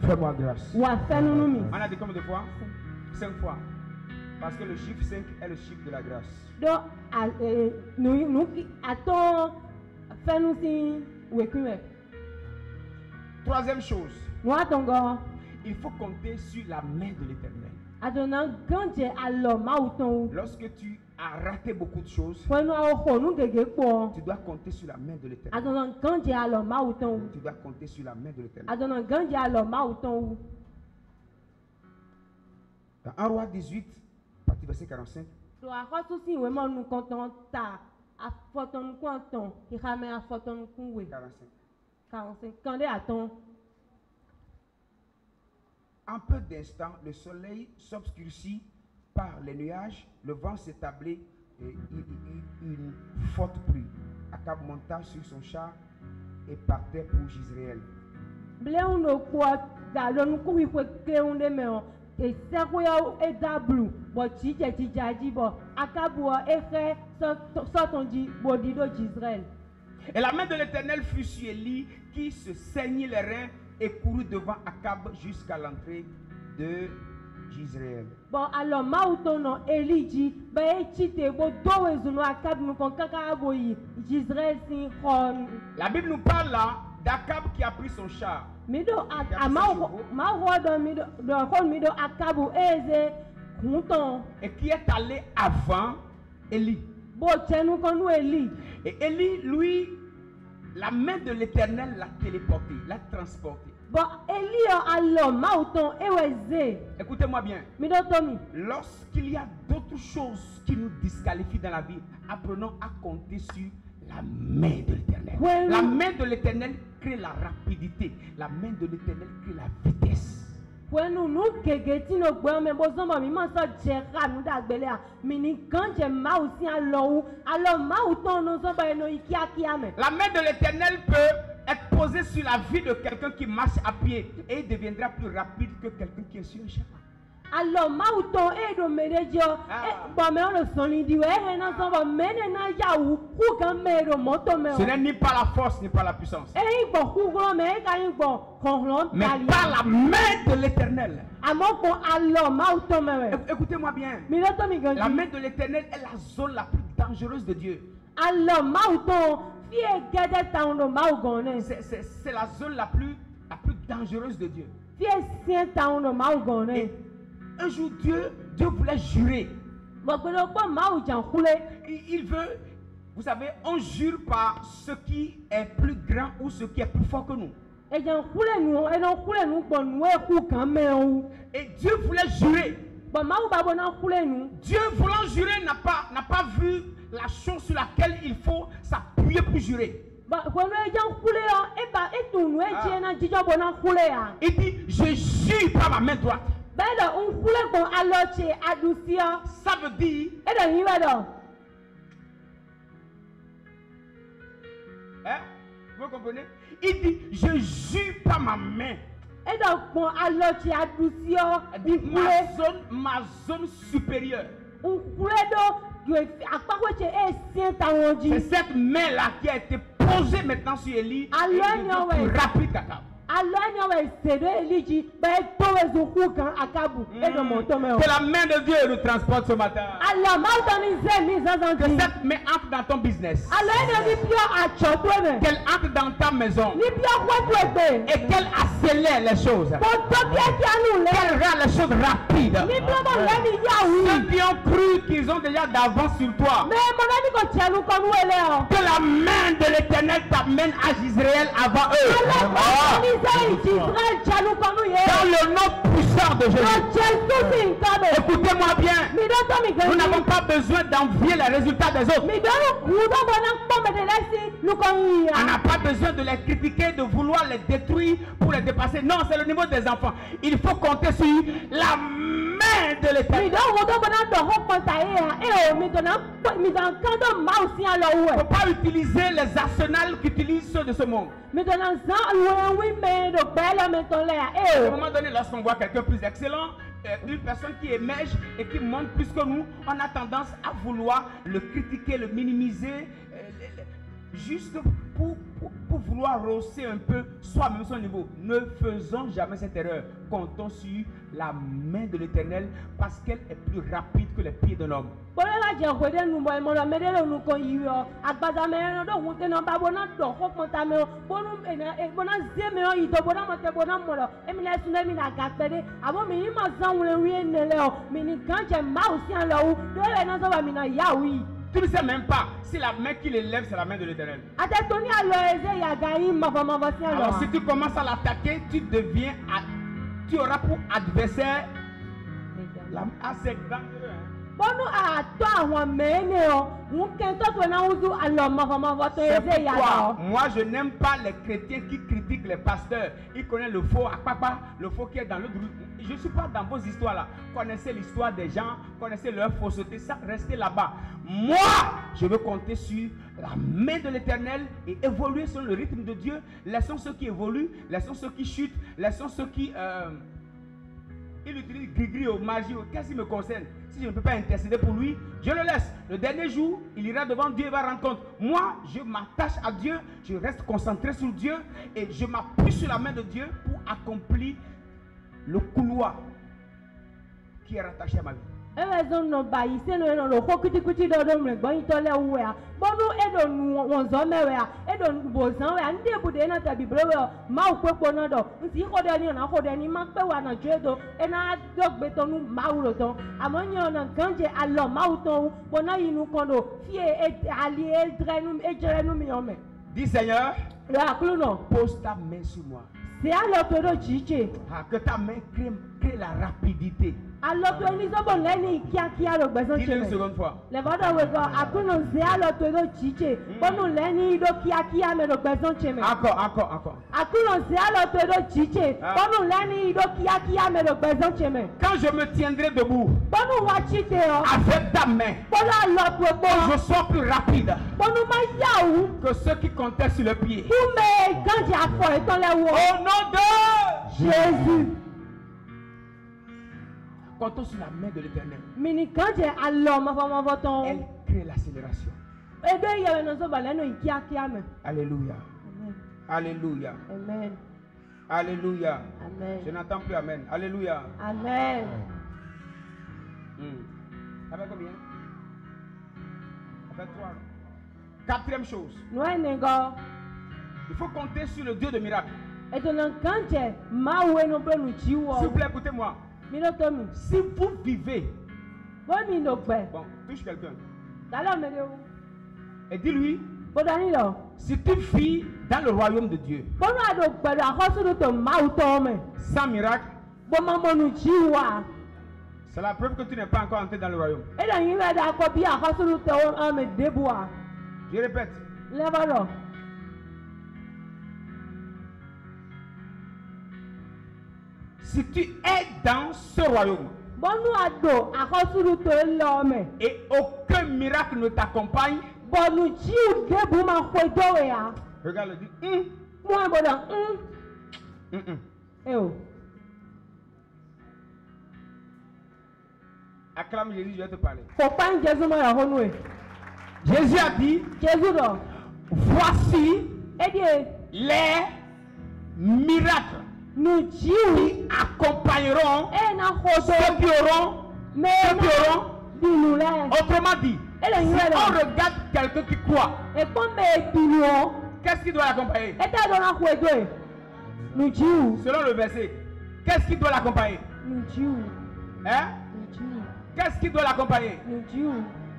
Fais-moi grâce. Wa fe no mi. On a dit combien de fois? 5 fois. Parce que le chiffre 5 est le chiffre de la grâce. Do nous aton fe no si wekume. Troisième chose, Nous atongo. il faut compter sur la main de l'Éternel. Adona ganje alo mauton. Lorsque tu as raté beaucoup de choses, Kwenu aho nu gege po. tu dois compter sur la main de l'Éternel. Adona ganje alo mauton. Tu dois compter sur la main de l'Éternel. Adona ganje alo mauton. Dans 1 Roi 18, partie verset 45, Do akoso si we mo nu konton ta. Afoton konton. Ikame afoton kunwe. 45. 45. Kande aton. En peu d'instants, le soleil s'obscurcit par les nuages, le vent s'établit et il y eut une forte pluie. Akab monta sur son char et partait pour Jezreel. Ble uno kwa da lo nu ku wi kwe kle unde me o. E se ko ya e dablu. Bo ti jaji bo. Akabu e fe so ton di bodi do Israël. Et la main de l'Éternel fut sur Élie qui se saignit les reins et courut devant Akab jusqu'à l'entrée de Jezreel. Bon alors mauton no Eliji ba e chite bo do wezuno Akab nu kon kaka aboyi Israël sin kon. La Bible nous parle là d'Akab qui a pris son char. Mido ma do mido do kon mido Akabu eze kunton. Et qui est allé avant Élie. Bo chenu kon nu Eli. Et Élie, lui, la main de l'Éternel l'a téléporté, l'a transporté. Bon Eli alors mauton eweze. Écoutez-moi bien. Mido tomi. Lorsqu'il y a d'autres choses qui nous disqualifient dans la vie, apprenons à compter sur la main de l'Éternel. Ouais, La oui. main de l'Éternel crée la rapidité. La main de l'Éternel crée la vitesse. Kwenu nu kegeti no gbe me bo zombo mi ma so jera nu dagbele a mi ni ganje ma o si alo ma o ton no zombo eno ikiakia me. La main de l'Éternel peut être posée sur la vie de quelqu'un qui marche à pied et il deviendra plus rapide que quelqu'un qui est sur un char. Alors ma o ton e do merejo e bo me o soni di we he na zombo mene na yawu ku kan me do moto me. Ce n'est ni par la force ni par la puissance, E gbo ku gro me ka yin gbo konron mais tali. par la main de l'Éternel. Amo ko alors ma o ton me we. Écoutez-moi bien. Mi lo to mi La ganji. main de l'Éternel est la zone la plus dangereuse de Dieu. Alors, Mauton, fie gade taon no Maugone. C'est la zone la plus dangereuse de Dieu. Fie sien taon no Maugone. Et un jour, Dieu voulait jurer. Il veut, vous savez, on jure par ce qui est plus grand ou ce qui est plus fort que nous. Et Dieu voulait jurer. Dieu voulant jurer n'a pas vu la chose sur laquelle il faut s'appuyer pour jurer. Il dit, je jure par ma main droite. Ça veut dire, hein, vous comprenez? Il dit, je jure par ma main. Ma zone supérieure. C'est cette main-là qui a été posée maintenant sur Élie. Et rapide qu'Akab. Que la main de Dieu nous transporte ce matin. Que cette main entre dans ton business. Qu'elle entre dans ta maison. Et qu'elle accélère les choses. Qu'elle rend les choses rapides. Ceux qui ont cru qu'ils ont déjà d'avance sur toi. Que la main de l'Éternel t'amène à Israël avant eux. Dans le nom puissant de Jésus. Écoutez-moi bien. Nous n'avons pas besoin d'envier les résultats des autres. On n'a pas besoin de les critiquer, de vouloir les détruire pour les dépasser. Non, c'est le niveau des enfants. Il faut compter sur la main de l'Éternel. Il ne faut pas utiliser les arsenals qu'utilisent ceux de ce monde. À un moment donné, lorsqu'on voit quelqu'un plus excellent, une personne qui émerge et qui monte plus que nous, on a tendance à vouloir le critiquer, le minimiser, juste pour vouloir hausser un peu soi-même son niveau. Ne faisons jamais cette erreur. Comptons sur la main de l'Éternel parce qu'elle est plus rapide que les pieds d'un homme. Tu ne sais même pas si la main qui l'élève, c'est la main de l'Éternel. Alors si tu commences à l'attaquer, tu auras pour adversaire la main assez dangereuse. C'est pourquoi moi je n'aime pas les chrétiens qui critiquent les pasteurs. Ils connaissent le faux à papa, le faux qui est dans le groupe. Je ne suis pas dans vos histoires là. Connaissez l'histoire des gens, connaissez leur fausseté, ça restez là-bas. Moi, je veux compter sur la main de l'Éternel et évoluer selon le rythme de Dieu. Laissons ceux qui évoluent, laissons ceux qui chutent, laissons ceux qui il utilise gris-gris au magie, qu'est-ce qui me concerne? Si je ne peux pas intercéder pour lui, je le laisse. Le dernier jour, il ira devant Dieu et va rendre compte. Moi, je m'attache à Dieu, je reste concentré sur Dieu et je m'appuie sur la main de Dieu pour accomplir le couloir qui est rattaché à ma vie. Dis Seigneur, pose ta main sur moi. Que ta main crée la rapidité. Dis-le une seconde fois. Encore. Quand je me tiendrai debout avec ta main, je sois plus rapide que ceux qui comptaient sur le pied. Au nom de Jésus. Comptons sur la main de l'Éternel. Elle crée l'accélération. Alléluia. Alléluia. Amen. Alléluia. Amen. Je n'entends plus Amen. Alléluia. Amen. Ça fait combien? Ça fait 3. Quatrième chose, no enego il faut compter sur le Dieu de miracle. etonan kanje mawe no ble nu S'il chiwo vous plaît, écoutez-moi. mi no to mi Si vous vivez, bo mi no gbe bon, touche quelqu'un dalo me de et dis-lui, bo dani lo si tu vis dans le royaume de Dieu, bo no ado gbe do ahosu do to mawu to me sans miracle, bo ma mo nu chiwa c'est la preuve que tu n'es pas encore entré dans le royaume. e da yin be da ko bi ahosu do to ame debua Je répète, leva lo si tu es dans ce royaume bo nu ado ahosu do to lo me et aucun miracle ne t'accompagne, bo nu chiu debu ma ko do we ya regarde, dis, mo e bo da e o acclame Jésus, je vais te parler. ko pan Jesu ma ya honu e Jésus a dit, Jesu do voici e die les miracles nu chiu qui accompagneront e na ko ceux do qui auront, me ceux qui na auront. dinu le Autrement dit, e le si yin on lo regarde quelqu'un qui croit, e kon be dinu o qu'est-ce qui doit l'accompagner? e ta do na ko do e nu chiu Selon le verset, qu'est-ce qui doit l'accompagner? nu chiu Hein? nu chiu Qu'est-ce qui doit l'accompagner? nu chiu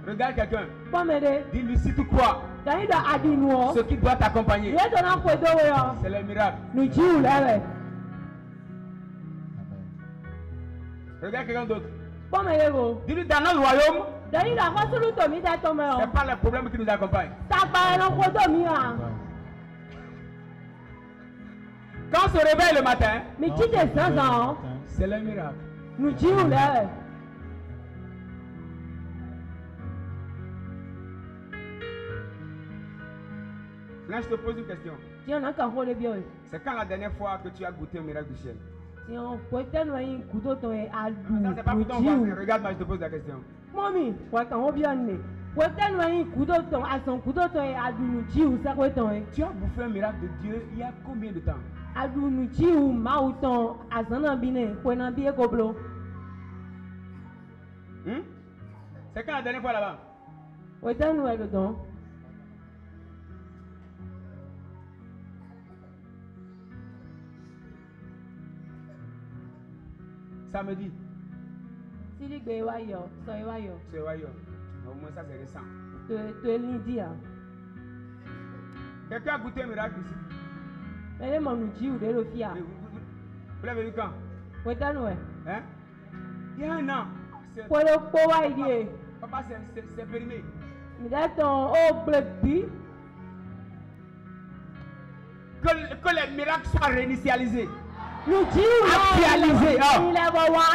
Regarde quelqu'un. bo me de Dis-lui si tu crois, dani do adinu o ce qui doit t'accompagner, ye do na ko do we o c'est le miracle. nu chiu le be Regarde quelqu'un d'autre. bo me de go Dis-lui dans notre royaume, dani do ahosu do to mi da to me ce o n'est pas le problème qui nous accompagne. ta pa na ko do mi a Quand on se réveille le matin, mi chi de sansan c'est le miracle. nu chiu le be Là, je te pose une question. ti on na ka ho le bi o C'est quand la dernière fois que tu as goûté un miracle du ciel? ti on ko te no yin kudo to e adu Ça, c'est pas nu pour ton voisin. chiu Regarde-moi, je te pose la question. mọ́mí wọ́n kàn wọ́n bí ọ̀nẹ́ wọ́n tẹ́nu ẹyin kúdó tán àsàn kúdó tán ẹ̀ adùnú jíù sẹ́kọ̀ọ́ tán ẹ̀ Tu as bouffé un miracle de Dieu il y a combien de temps? adùnú jíù máa tán àsàn náà bí náà pé náà bí èkó blo C'est quand la dernière fois là-bas? wọ́n tẹ́nu ẹ̀ lọ́dán Samedi. sídìí gbé wá yọ sọ ẹ wá yọ C'est vrai, au moins ça c'est récent. tó ẹ ní díà Quelqu'un a goûté un miracle ici? ẹlẹ́ mọ̀nù jíù dé ló fíà Vous l'avez vu quand? wọ́n tẹ́nu ẹ̀ Hein? Il y a un an. pé ló pọ́ wá ìdí ẹ̀ Papa, c'est périmé. mìdá tán ó gbé bí Que les miracles soient réinitialisés. nù jíù Actualisé, ah. ilẹ̀ bọ̀ wá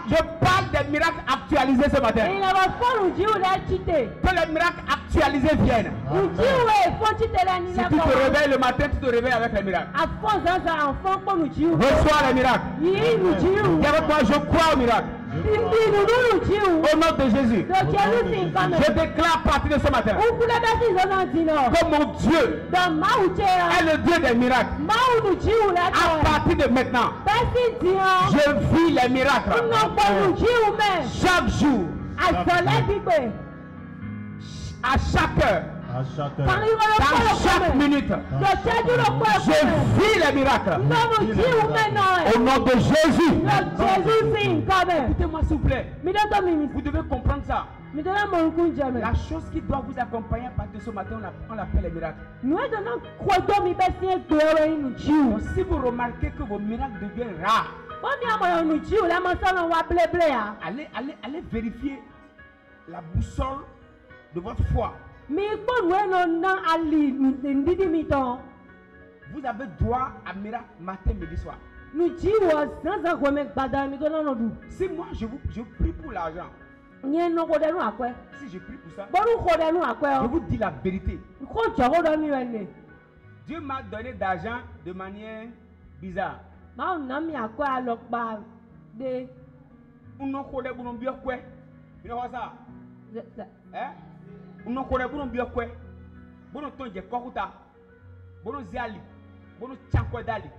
Je parle des miracles actualisés ce matin. ilẹ̀ bọ̀ fọ́nù jíù lẹ́ títẹ̀ Que les miracles actualisés viennent. nù jíù ẹ̀ fọ́n títẹ̀ lẹ́ Si nílẹ̀ tu bọ̀ te wá. réveilles le matin, tu te réveilles avec les miracles. Afon zanzan enfant kpɔ nudziwu. Reçois les miracles. Yi nudziwu. Dis avec moi, je crois aux miracles. Ibi nudu nudziwu. Au nom de Jésus. Dɔkɛlu si nkɔmɛ. Je déclare à partir de ce matin Ukule bɛ si zanzan di nɔ. que mon Dieu Dɔn mawu tse est yan. le Dieu des miracles. Mawu nudziwu lɛ À tɔ. partir de maintenant, Bɛsi di yan. je vis les miracles. Nnɔkpɔ nudziwu mɛ. Chaque jour, Azɔlɛ gbigbe. à chaque heure, À chaque heure. Kaniwɔlɔ dans kpɔlɔ chaque kɔmɛ. minute, Dɔkɛdu lɔ kpɔlɔ je kɔmɛ. vis les miracles. Nudziwu mɛ nɔ Au yɛ. nom de Jésus. Lɔ Jesu si nkɔmɛ. Écoutez-moi s'il vous plaît. Mi dɔ tɔ mi Vous devez comprendre ça. mi dɔ mɔ nkun jɛmɛ. La chose qui doit vous accompagner à partir de ce matin, on l'appelle les miracles. Nua dana kɔdɔ mi bɛ siɲɛ gbɛrɛ yi nudziwu. Donc, si vous remarquez que vos miracles deviennent rares, Wọ́n mi àmọ̀yàn nudziwu lẹ́ mọ sọ́nà wa blébblé ya. allez vérifier la boussole de votre foi. Mi kpɔnu eno na ali ndidi mi tɔn. Vous avez droit à miracle matin, midi, soir. Nudziwu zanzan gɔmɛ gbada mi tó nɔnɔ du. Si moi je prie pour l'argent, Nye nɔgɔ dɛ nu akɔɛ. si je prie pour ça, Bɔlu xɔ dɛ nu akɔɛ je o. vous dis la vérité. Ko jɔgo dɔ mi wɛ ne. Dieu m'a donné d'argent de manière bizarre. Maaw na mi akɔɛ alɔ kpa de. Uno kode buno biyo kwe. You know what's that? Eh? Uno kode buno biyo kwe. Buno tonje kokuta. Buno ziali. Buno chankwe dali.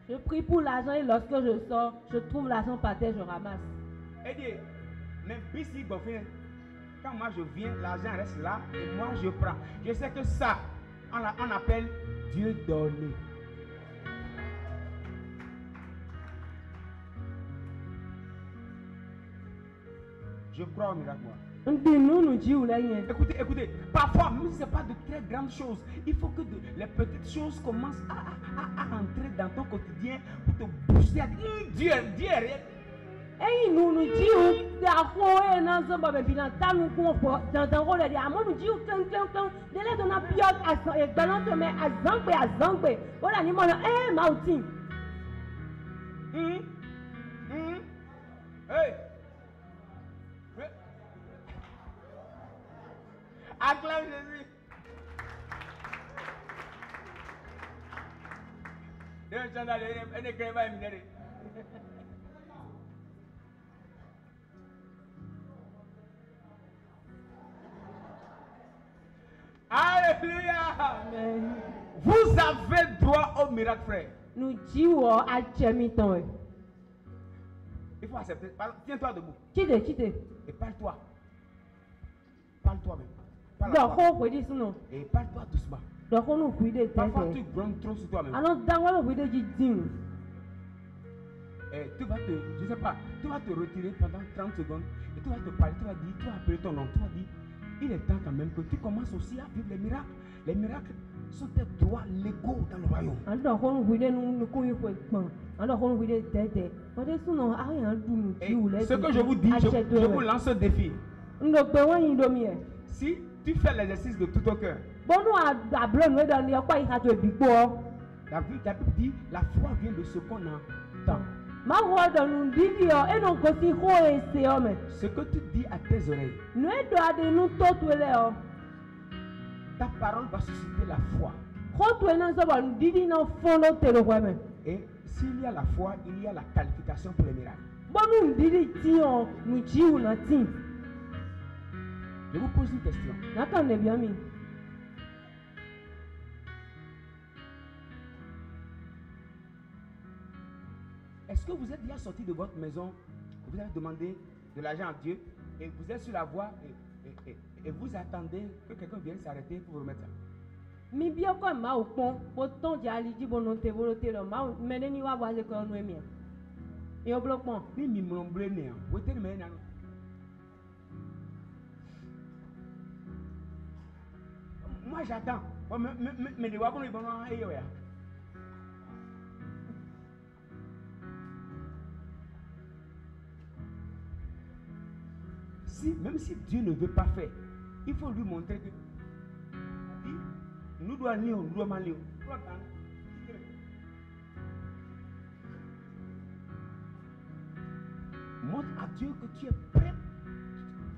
Je prie pour l'argent et lorsque je sors, je trouve l'argent par terre, je ramasse. Aidez. Même bisi bofin. Quand moi je viens, l'argent reste là et moi je prends. Je sais que ça, on appelle Dieu donné. Je crois au miracle, moi. Écoutez, parfois, même si ce n'est pas de très grandes choses, il faut que les petites choses commencent à entrer dans ton quotidien pour te booster. Dieu est réel. Hey. Acclame Jésus. Alléluia. Amen. Vous avez droit au miracle, frère. Nous disons à Tchemiton. Il faut accepter. Tiens-toi debout. Quitte. Et parle-toi. Parle-toi même. Parle Donc, à toi. on peut dire non. Et parle-toi doucement. Donc, on peut dire Parfois, tu grondes trop sur toi-même. alors, dans on peut dire Et tu vas je sais pas, tu vas te retirer pendant 30 secondes et tu vas te parler, tu vas dire, tu vas appeler ton nom, tu vas dire, il est temps quand même que tu commences aussi à vivre les miracles. Les miracles sont des droits légaux dans le royaume. Alors, on peut dire nous alors, on peut dire Et ce que je vous dis, je vous lance un défi. Si tu fais l'exercice de tout ton cœur, la Bible dit, la foi vient de ce qu'on entend. Ce que tu dis à tes oreilles, ta parole va susciter la foi. Et s'il y a la foi, il y a la qualification pour les miracles. Je vous pose une question. Est-ce que vous êtes déjà sorti de votre maison, vous avez demandé de l'argent à Dieu et vous êtes sur la voie et vous attendez que quelqu'un vienne s'arrêter pour vous remettre ça? Mi bien comme ma au pont, pourtant j'ai allé dire bon non te volonté là, ma mais ni wa voir que nous aimons. Et au bloquement. Ni mi m'omblé né, vous êtes mais non. Moi j'attends. Mais les wagons ils vont en ayant. Même si Dieu ne veut pas faire, il faut lui montrer que nous doit aller, nous doit aller. Montre à Dieu que tu es prêt,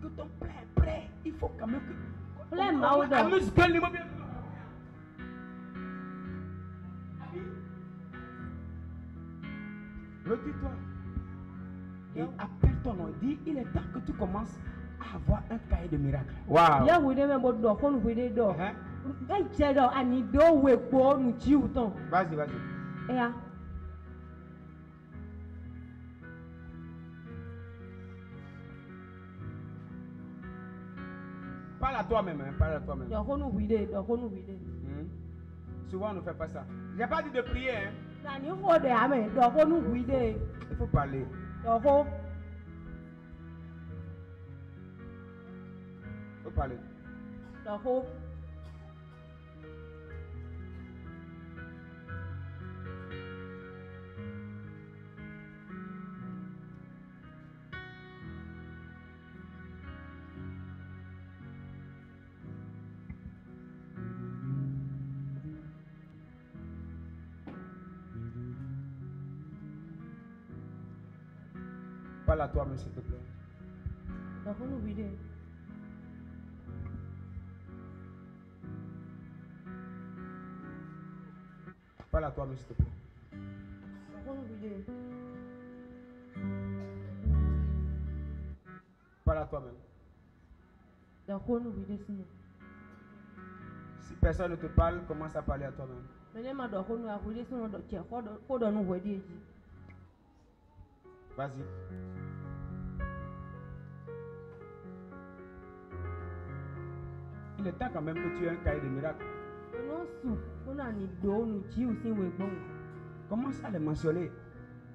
que ton plein est prêt. Il faut quand même que. Plein maudit. Retire-toi et appelle ton nom. Dis, il est temps que tu commences à avoir un cahier de miracles. Waouh. Ya vous devez me dire qu'on vous dit donc. Vas-y. Parle à toi-même, parle à toi-même. Souvent on ne fait pas ça. J'ai pas dit de prier, hein. Il faut parler. Il faut parler. Parle à toi-même, s'il te plaît. Parle à toi-même, s'il te plaît. Parle à toi-même. Si personne ne te parle, commence à parler à toi-même. Vas-y. Il est temps quand même que tu aies un cahier de miracles. Non sou, on a ni do nu ji ou sin we gbon. Commence à les mentionner.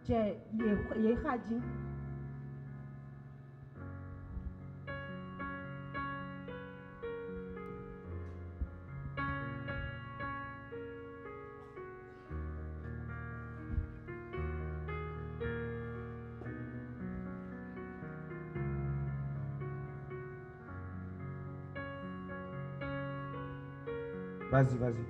Je ye haji. Vas-y, vas-y.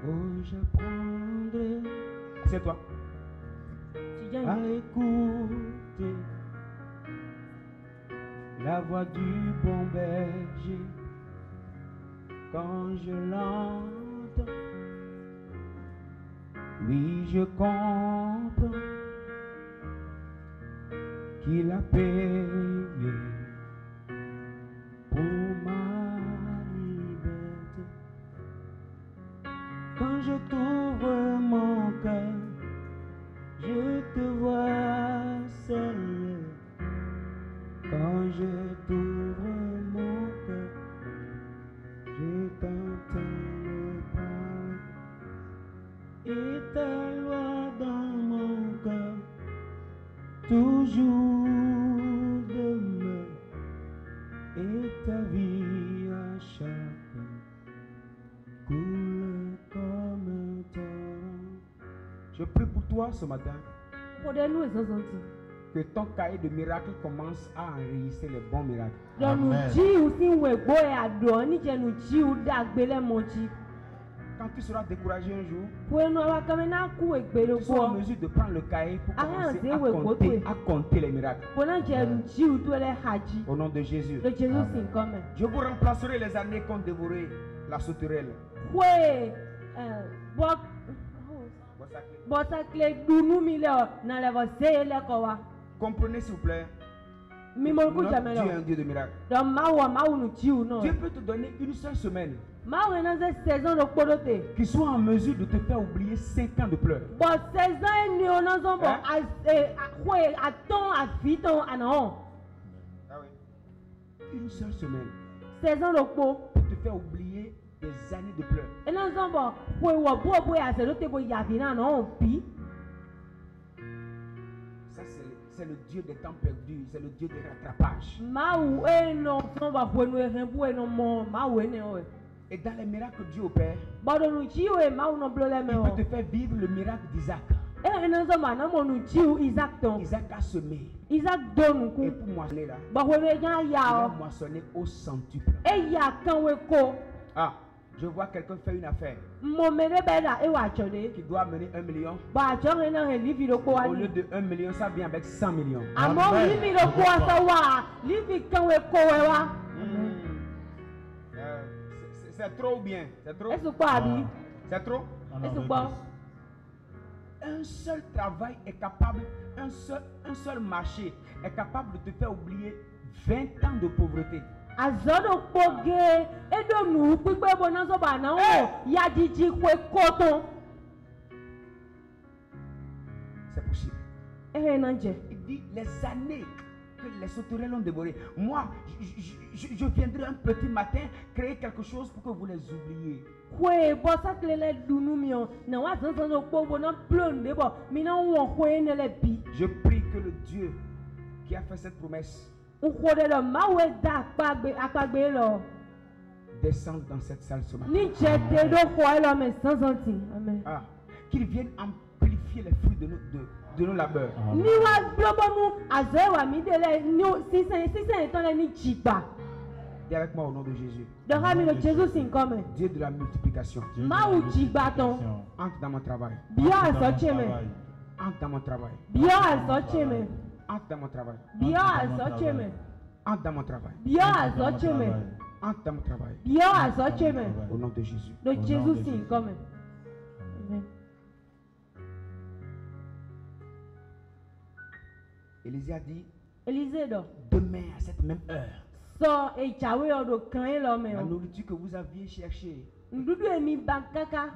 Oh, j'apprendrai. C'est toi. Tu viens. À écouter la voix du bon berger quand je l'entends. Oui, je comprends qu'il a payé pour ma liberté. Quand je t'ouvre mon cœur, je te vois, Seigneur. Quand je t'ouvre mon cœur, je t'entends me parler. Et ta loi dans mon cœur, toujours demeure. Et ta vie à chacun coule comme un torrent. Je prie pour toi ce matin. Pour de nous ezonzonti. Que ton cahier de miracles commence à enregistrer les bons miracles. Donc nous Amen. ji ou sin we gbo e ado ni je nu ji ou dagbe le moji. Quand tu seras découragé un jour, Pour nous wa kamena ku egbe lo tu seras en gbo. mesure de prendre le cahier pour Ah, commencer c'est à ouais, compter, ouais. à compter les miracles. Pour na je nu ji ou to le haji. Au nom de Jésus. Le Jésus sin comme. Je vous remplacerai les années qu'ont dévoré la sauterelle. Ouais bo Voici la clé. bo sa kle dunu mi le na le vo se le ko wa. Comprenez s'il vous plaît. Mi mo ku Notre jame Dieu est un lo. Dieu de miracles. Donc ma nu ji ou no. Dieu peut te donner une seule semaine Ma we na se saison do kpodote. qui soit en mesure de te faire oublier 5 ans de pleurs. Bo saison ni ona zo bo Hein? we aton afiton anon. Ah oui. Une seule semaine Saison do kpo. pour te faire oublier des années de pleurs. Ena zo bo we wo bo ya se do te bo ya fi na no pi. Ça, c'est le Dieu des temps perdus. C'est le Dieu des rattrapages. Ma ou e no so ba bo no e bu e no mo ma we ne o. Et dans les miracles que Dieu opère, Bo do nu ji we ma u no blo le me il o. peut te faire vivre le miracle d'Isaac. Ena zo ma na mo nu ji u Isaac ton. Isaac a semé. Isaac do nu Et ku. pour moissonner là, Ba we ne ja il ya a o. moissonné au centuple. E ya kan we ko. Ah, je vois quelqu'un faire une affaire Mo me ne be da e wa chode. qui doit amener 1 million. Ba jo he na he livi do ko wa Au lieu ni. de 1 million, ça vient avec 100 millions. Amo Amen. livi do ko wa so wa. Livi kan we ko we wa. C'est trop ou bien? C'est trop? Esu ko abi. C'est trop? Esu ko. Un seul travail est capable, un seul marché est capable de te faire oublier 20 ans de pauvreté. Azodo kpoge edo nu pigbe bo na so ba na o ya jiji kwe koton. C'est possible. Eh na je. Il dit les années que les sauterelles ont dévoré. Moi, je viendrai un petit matin créer quelque chose pour que vous les oubliez. Kwe bo sa klele dunu mi o na wa san san do kpo bo na plon de bo mi na won kwe ne le bi. Je prie que le Dieu qui a fait cette promesse Nkode lo ma we da akpagbe lo. descende dans cette salle ce matin. Ni je te do ko lo me san san ti. Amen. Ah, qu'il vienne amplifier les fruits de nos labeurs. Ni wa globo nu aze wa mi de le ni si sen ton le ni jigba. Dis avec moi au nom de Jésus. Do ha mi lo Jesus sin come. Dieu de la multiplication. Ma ou jigba ton. Entre dans mon travail. Bio aso cheme. Entre dans mon travail. Bio aso cheme. Entre dans mon travail. Bio aso cheme. Entre dans mon travail. Bio aso cheme. Entre dans mon travail. Bio aso cheme. Au nom de Jésus. Le Jesus sin come. Amen. Élisée a dit, Élisée do. demain à cette même heure, sọ ìjàwé ọdọ kan yín lọ mẹ La o. nourriture que vous aviez cherchée, Ndudu èmi bá kaka.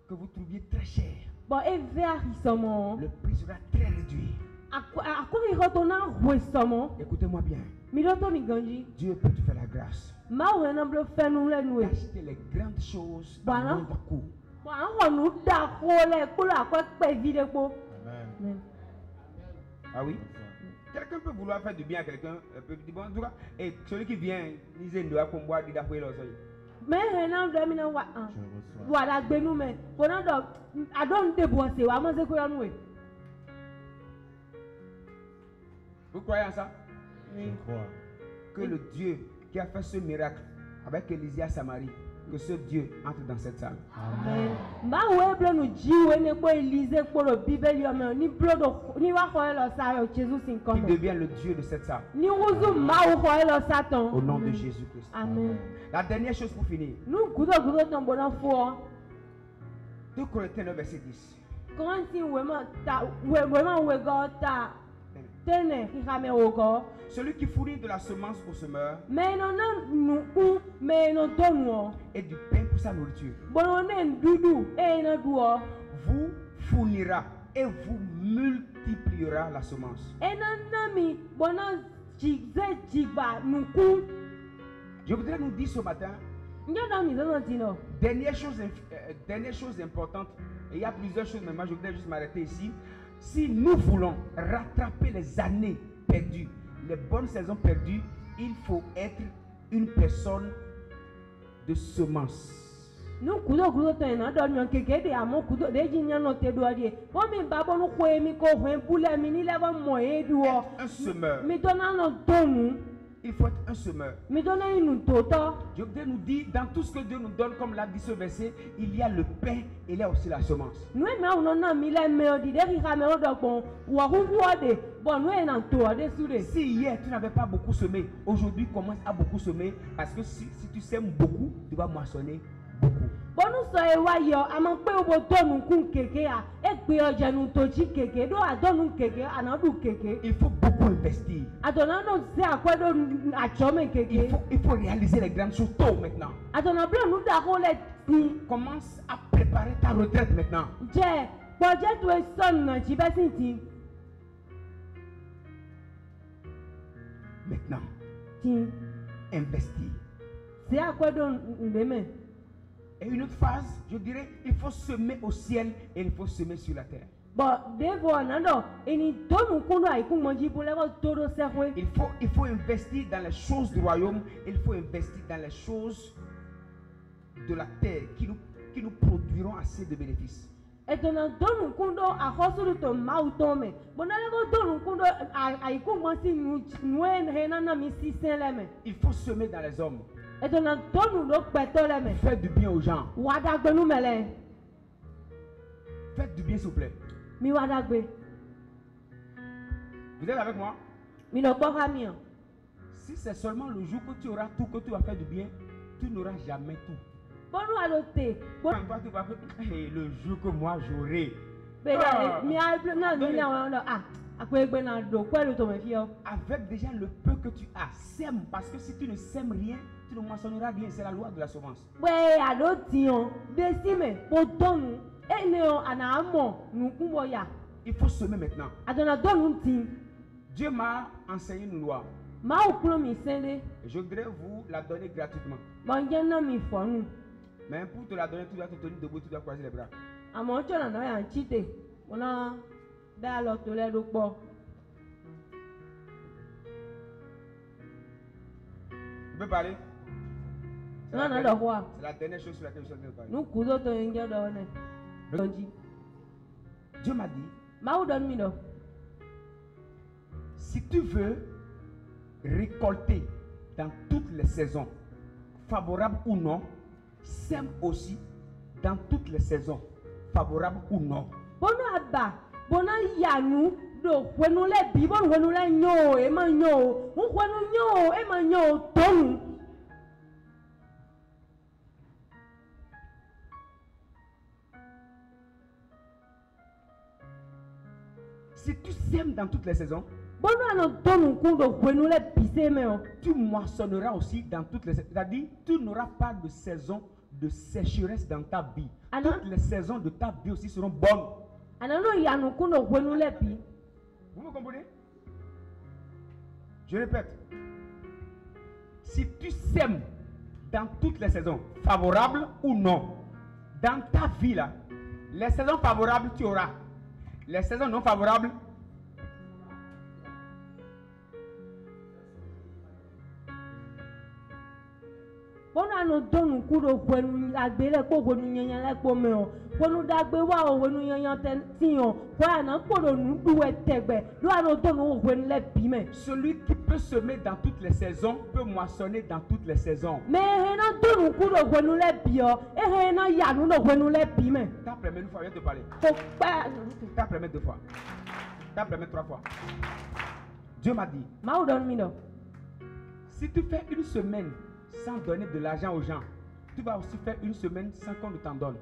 que vous trouviez très chère, Bọ̀ eve àhìsọmọ. le prix sera très réduit. Àkókò ìkọ́tọ̀ náà hùwẹ̀ sọmọ. Écoutez-moi bien. Mi ló tó mi ganjí. Dieu peut te faire la grâce Máa wẹ̀ náà ló fẹ́nu lẹ́nu ẹ̀. d'acheter les grandes choses à Voilà. moindre coût. Bọ̀ à ń họ̀nù dà kó lẹ̀ kpọ́lọ̀ àkọ́pẹ́ vi de kpó. Amen. Ah oui? Quelqu'un peut vouloir faire du bien à quelqu'un, peut dire bon, en tout cas, et celui qui vient, il dit doit qu'on boit, il doit payer l'oseille. Mẹ́hìn náà dọ̀ mí náà wà hàn. Je reçois. Wà á gbénu mẹ́. Bọ̀ náà dọ̀ àdó ń dèbò ọ̀sẹ̀ wà á mọ̀ sí kó yọnu ẹ̀. Vous croyez en ça? Je crois. Que le Dieu qui a fait ce miracle avec Élisée à Samarie, que ce Dieu entre dans cette salle. Máwo eblo nu jíwe ní kpó Élysée kpọ́lọ̀ bíbélì ọmọ ní blodo ní wá xɔ yẹ lọ sáyọ Jésus sì ń kọ́ Qui mọ́. devient le Dieu de cette salle. Ní wúzú máwo xɔ yẹ lọ sátán. Au nom de Jésus-Christ. Amen. La dernière chose pour finir. Nu gúdọ̀gúdọ̀ tán bọ̀ náà fún ọ. 2 Corinthiens 9, verset 10. Kọ́ńtì wèmọ̀ ta wèmọ̀ wègọ́ ta tẹ́nẹ̀ xixamẹ́ wògọ́. Celui qui fournit de la semence au semeur Mẹ́nà náà nùkú mẹ́nà tónu ọ. et du pain pour sa nourriture, Bọ̀nà náà dúdú ẹ̀yìn du ọ. vous fournira et vous multipliera la semence. Ẹ̀nà náà mi bọ̀nà jìzẹ́ jìgbà nùkú. Je voudrais nous dire ce matin, Njẹ́ náà mi sọ́nà ti nọ. dernière chose importante, et il y a plusieurs choses, mais moi je voudrais juste m'arrêter ici. Si nous voulons rattraper les années perdues, les bonnes saisons perdues, il faut être une personne de semence. Nu gúdọ̀gúdọ̀ tán iná dọ̀ nyọ̀ kékeré de àmọ́ gúdọ̀ de jí nyánà tẹ do adìẹ. Wọ́n mi bá bọ́ nu kó emi kó hùn búlẹ̀ mi nílẹ̀ bọ́ mọ̀ ẹ́ du ọ. Être un semeur, Mi tọ́ náà nọ tónu. il faut être un semeur. Mi tọ́ náà inú tòótọ́. Je voudrais nous dire, dans tout ce que Dieu nous donne, comme l'a dit ce verset, il y a le pain et il y a aussi la semence. Nu ẹ̀ máa wọnà náà mi lẹ́ mẹ́ ọ dìde kíkà mẹ́ ọ dọ̀ gbọ̀n wọ̀ húhú ọ̀dẹ̀ bọ̀ nu ẹ̀ nà tó ọ̀dẹ̀ súre. Si hier tu n'avais pas beaucoup semé, aujourd'hui commence à beaucoup semer, parce que si tu sèmes beaucoup, tu vas moissonner beaucoup. Bọ́nú sọ ewa yọ àmọ́ pé o bò tónu kún kéke à ẹ gbé ọjà nu tòjí kéke dó àdọ́nu kéke ànádù kéke. Il faut beaucoup investir. Àtọ̀nà náà ṣe àpẹ́dọ̀ àjọmẹ̀ kéke. Il faut réaliser les grandes choses tôt maintenant. Àtọ̀nà bílẹ̀ nu dàkó lẹ̀ tí. Commence à préparer ta retraite maintenant. Jẹ́ pọ̀jẹ́ tó e sọ̀nù náà jí bẹ́ẹ̀ sì ti. Maintenant, Tí investir. ṣe àpẹ́dọ̀ ǹdẹ́mẹ̀. Et une autre phase, je dirais, il faut semer au ciel et il faut semer sur la terre. Bọ̀ déèvọ̀ ọ̀nàdọ̀ ẹni tónu kúndọ̀ àìkú mọ̀jí bó lẹ́wọ̀ tó ló sẹ́kọ̀ẹ́. Il faut investir dans les choses du royaume, il faut investir dans les choses de la terre qui nous produiront assez de bénéfices. Ẹ̀tọ̀nà tónu kúndọ̀ àkọ́sùrù tó máa tó mẹ́. Bọ̀nà lẹ́wọ̀ tónu kúndọ̀ àìkú mọ̀ sí nu ẹ̀ nánà mi sí sẹ́lẹ̀mẹ̀. Il faut semer dans les hommes, Ẹ̀tọ̀nà tónu ló pẹ̀tọ́ lẹ́mẹ̀. faire du bien aux gens. Wà á dàgbé nu mẹ́lẹ̀. Faites du bien s'il vous plaît. Mi wà á dàgbé. Vous êtes avec moi? Mi lọ gbọ́ ká mi hàn. Si c'est seulement le jour que tu auras tout, que tu vas faire du bien, tu n'auras jamais tout. Bọ́nú àlọ́ tè. Quand toi tu vas faire, hey, le jour que moi j'aurai, Bẹ́ẹ̀ mi á náà ní àwọn ọ̀dọ́ àpégbé náà dò pẹ̀lú tó mẹ́ fi ọ́. avec déjà le peu que tu as, sème, parce que si tu ne sèmes rien, tu ne moissonneras rien. C'est la loi de la semence. Pé àlọ́ tì hàn dé sí mẹ́ kó tónu. Ẹni hàn àná àmọ̀ nùkún bọ̀ yà. Il faut semer maintenant. Àtọ̀nà tónu tì. Dieu m'a enseigné une loi Máa ò kúrò mi sẹ́lẹ̀. et je voudrais vous la donner gratuitement. Bọ̀njẹ́ náà mi fọ̀nù. Mais pour te la donner, tu dois te tenir debout, tu dois croiser les bras. Àmọ́ ọjọ́ nàná yà ń chíte. Mo náà bẹ́ẹ̀ lọ tó lẹ́nu pọ̀. Tu peux parler? C'est Non, la non, dernière- le roi. c'est la dernière chose sur laquelle je suis en train de parler. Nùkú tó tó ń jẹ́ dọ̀ ọ́nẹ̀. Bọ̀njí. Dieu m'a dit, Máa ò dọ́nu mi dọ̀. si tu veux récolter dans toutes les saisons, favorables ou non, sème aussi dans toutes les saisons, favorables ou non. Bọ́nú àgbà bọ́nà yànú do wẹnu lẹ bí bọ́nù wẹnu lẹ nyọ o ẹ ma nyọ o ń wẹnu nyọ o ẹ ma nyọ o tónu. Si tu sèmes dans toutes les saisons, Tu moissonneras aussi dans toutes les... C'est-à-dire, tu n'auras pas de saison de sécheresse dans ta vie. Toutes les saisons de ta vie aussi seront bonnes. Vous me comprenez? Je répète. Si tu sèmes dans toutes les saisons, favorables ou non, dans ta vie là, les saisons favorables tu auras. Les saisons non favorables, celui qui peut semer dans toutes les saisons peut moissonner dans toutes les saisons. Tape les mains une fois, je vais te parler. Tape les mains 2 fois. Tape les mains 3 fois. Dieu m'a dit, si tu fais une semaine sans donner de l'argent aux gens, tu vas aussi faire une semaine sans qu'on ne t'en donne.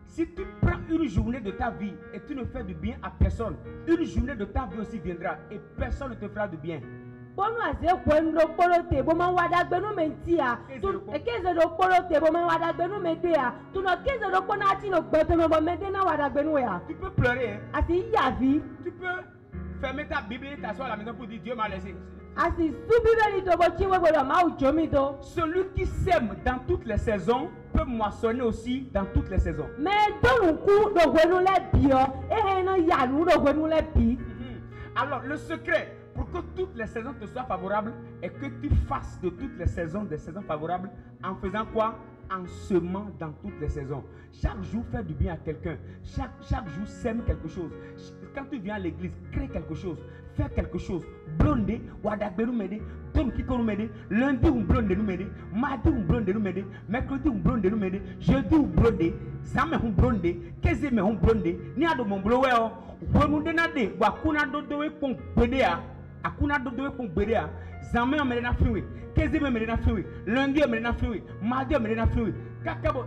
Si tu prends une journée de ta vie et tu ne fais du bien à personne, une journée de ta vie aussi viendra et personne ne te fera du bien. Tu peux pleurer, hein? Tu peux fermer ta Bible et t'asseoir à la maison pour dire Dieu m'a laissé. Celui qui sème dans toutes les saisons peut moissonner aussi dans toutes les saisons. Alors le secret pour que toutes les saisons te soient favorables est que tu fasses de toutes les saisons des saisons favorables en faisant quoi? En semant dans toutes les saisons. Chaque jour, fais du bien à quelqu'un. Chaque jour, sème quelque chose. Quand tu viens à l'église, crée quelque chose. Fais quelque chose. Blonde, wadagbe nous m'aider. Tom Kiko nous m'aider. Lundi, on blonde nous m'aider. Mardi, on blonde nous m'aider. Mercredi, on blonde nous m'aider. Jeudi, on blonde. Samedi, on blonde. Keze, on blonde. Ni ado mon blowe o. Wemunde na de. Wakuna dodo e pon bedea. Akuna dodo e pon bedea. Zamé on me na fiwi. Keze me na fiwi. Lundi, on me na fiwi. Mardi, on me na fiwi. Kakabo.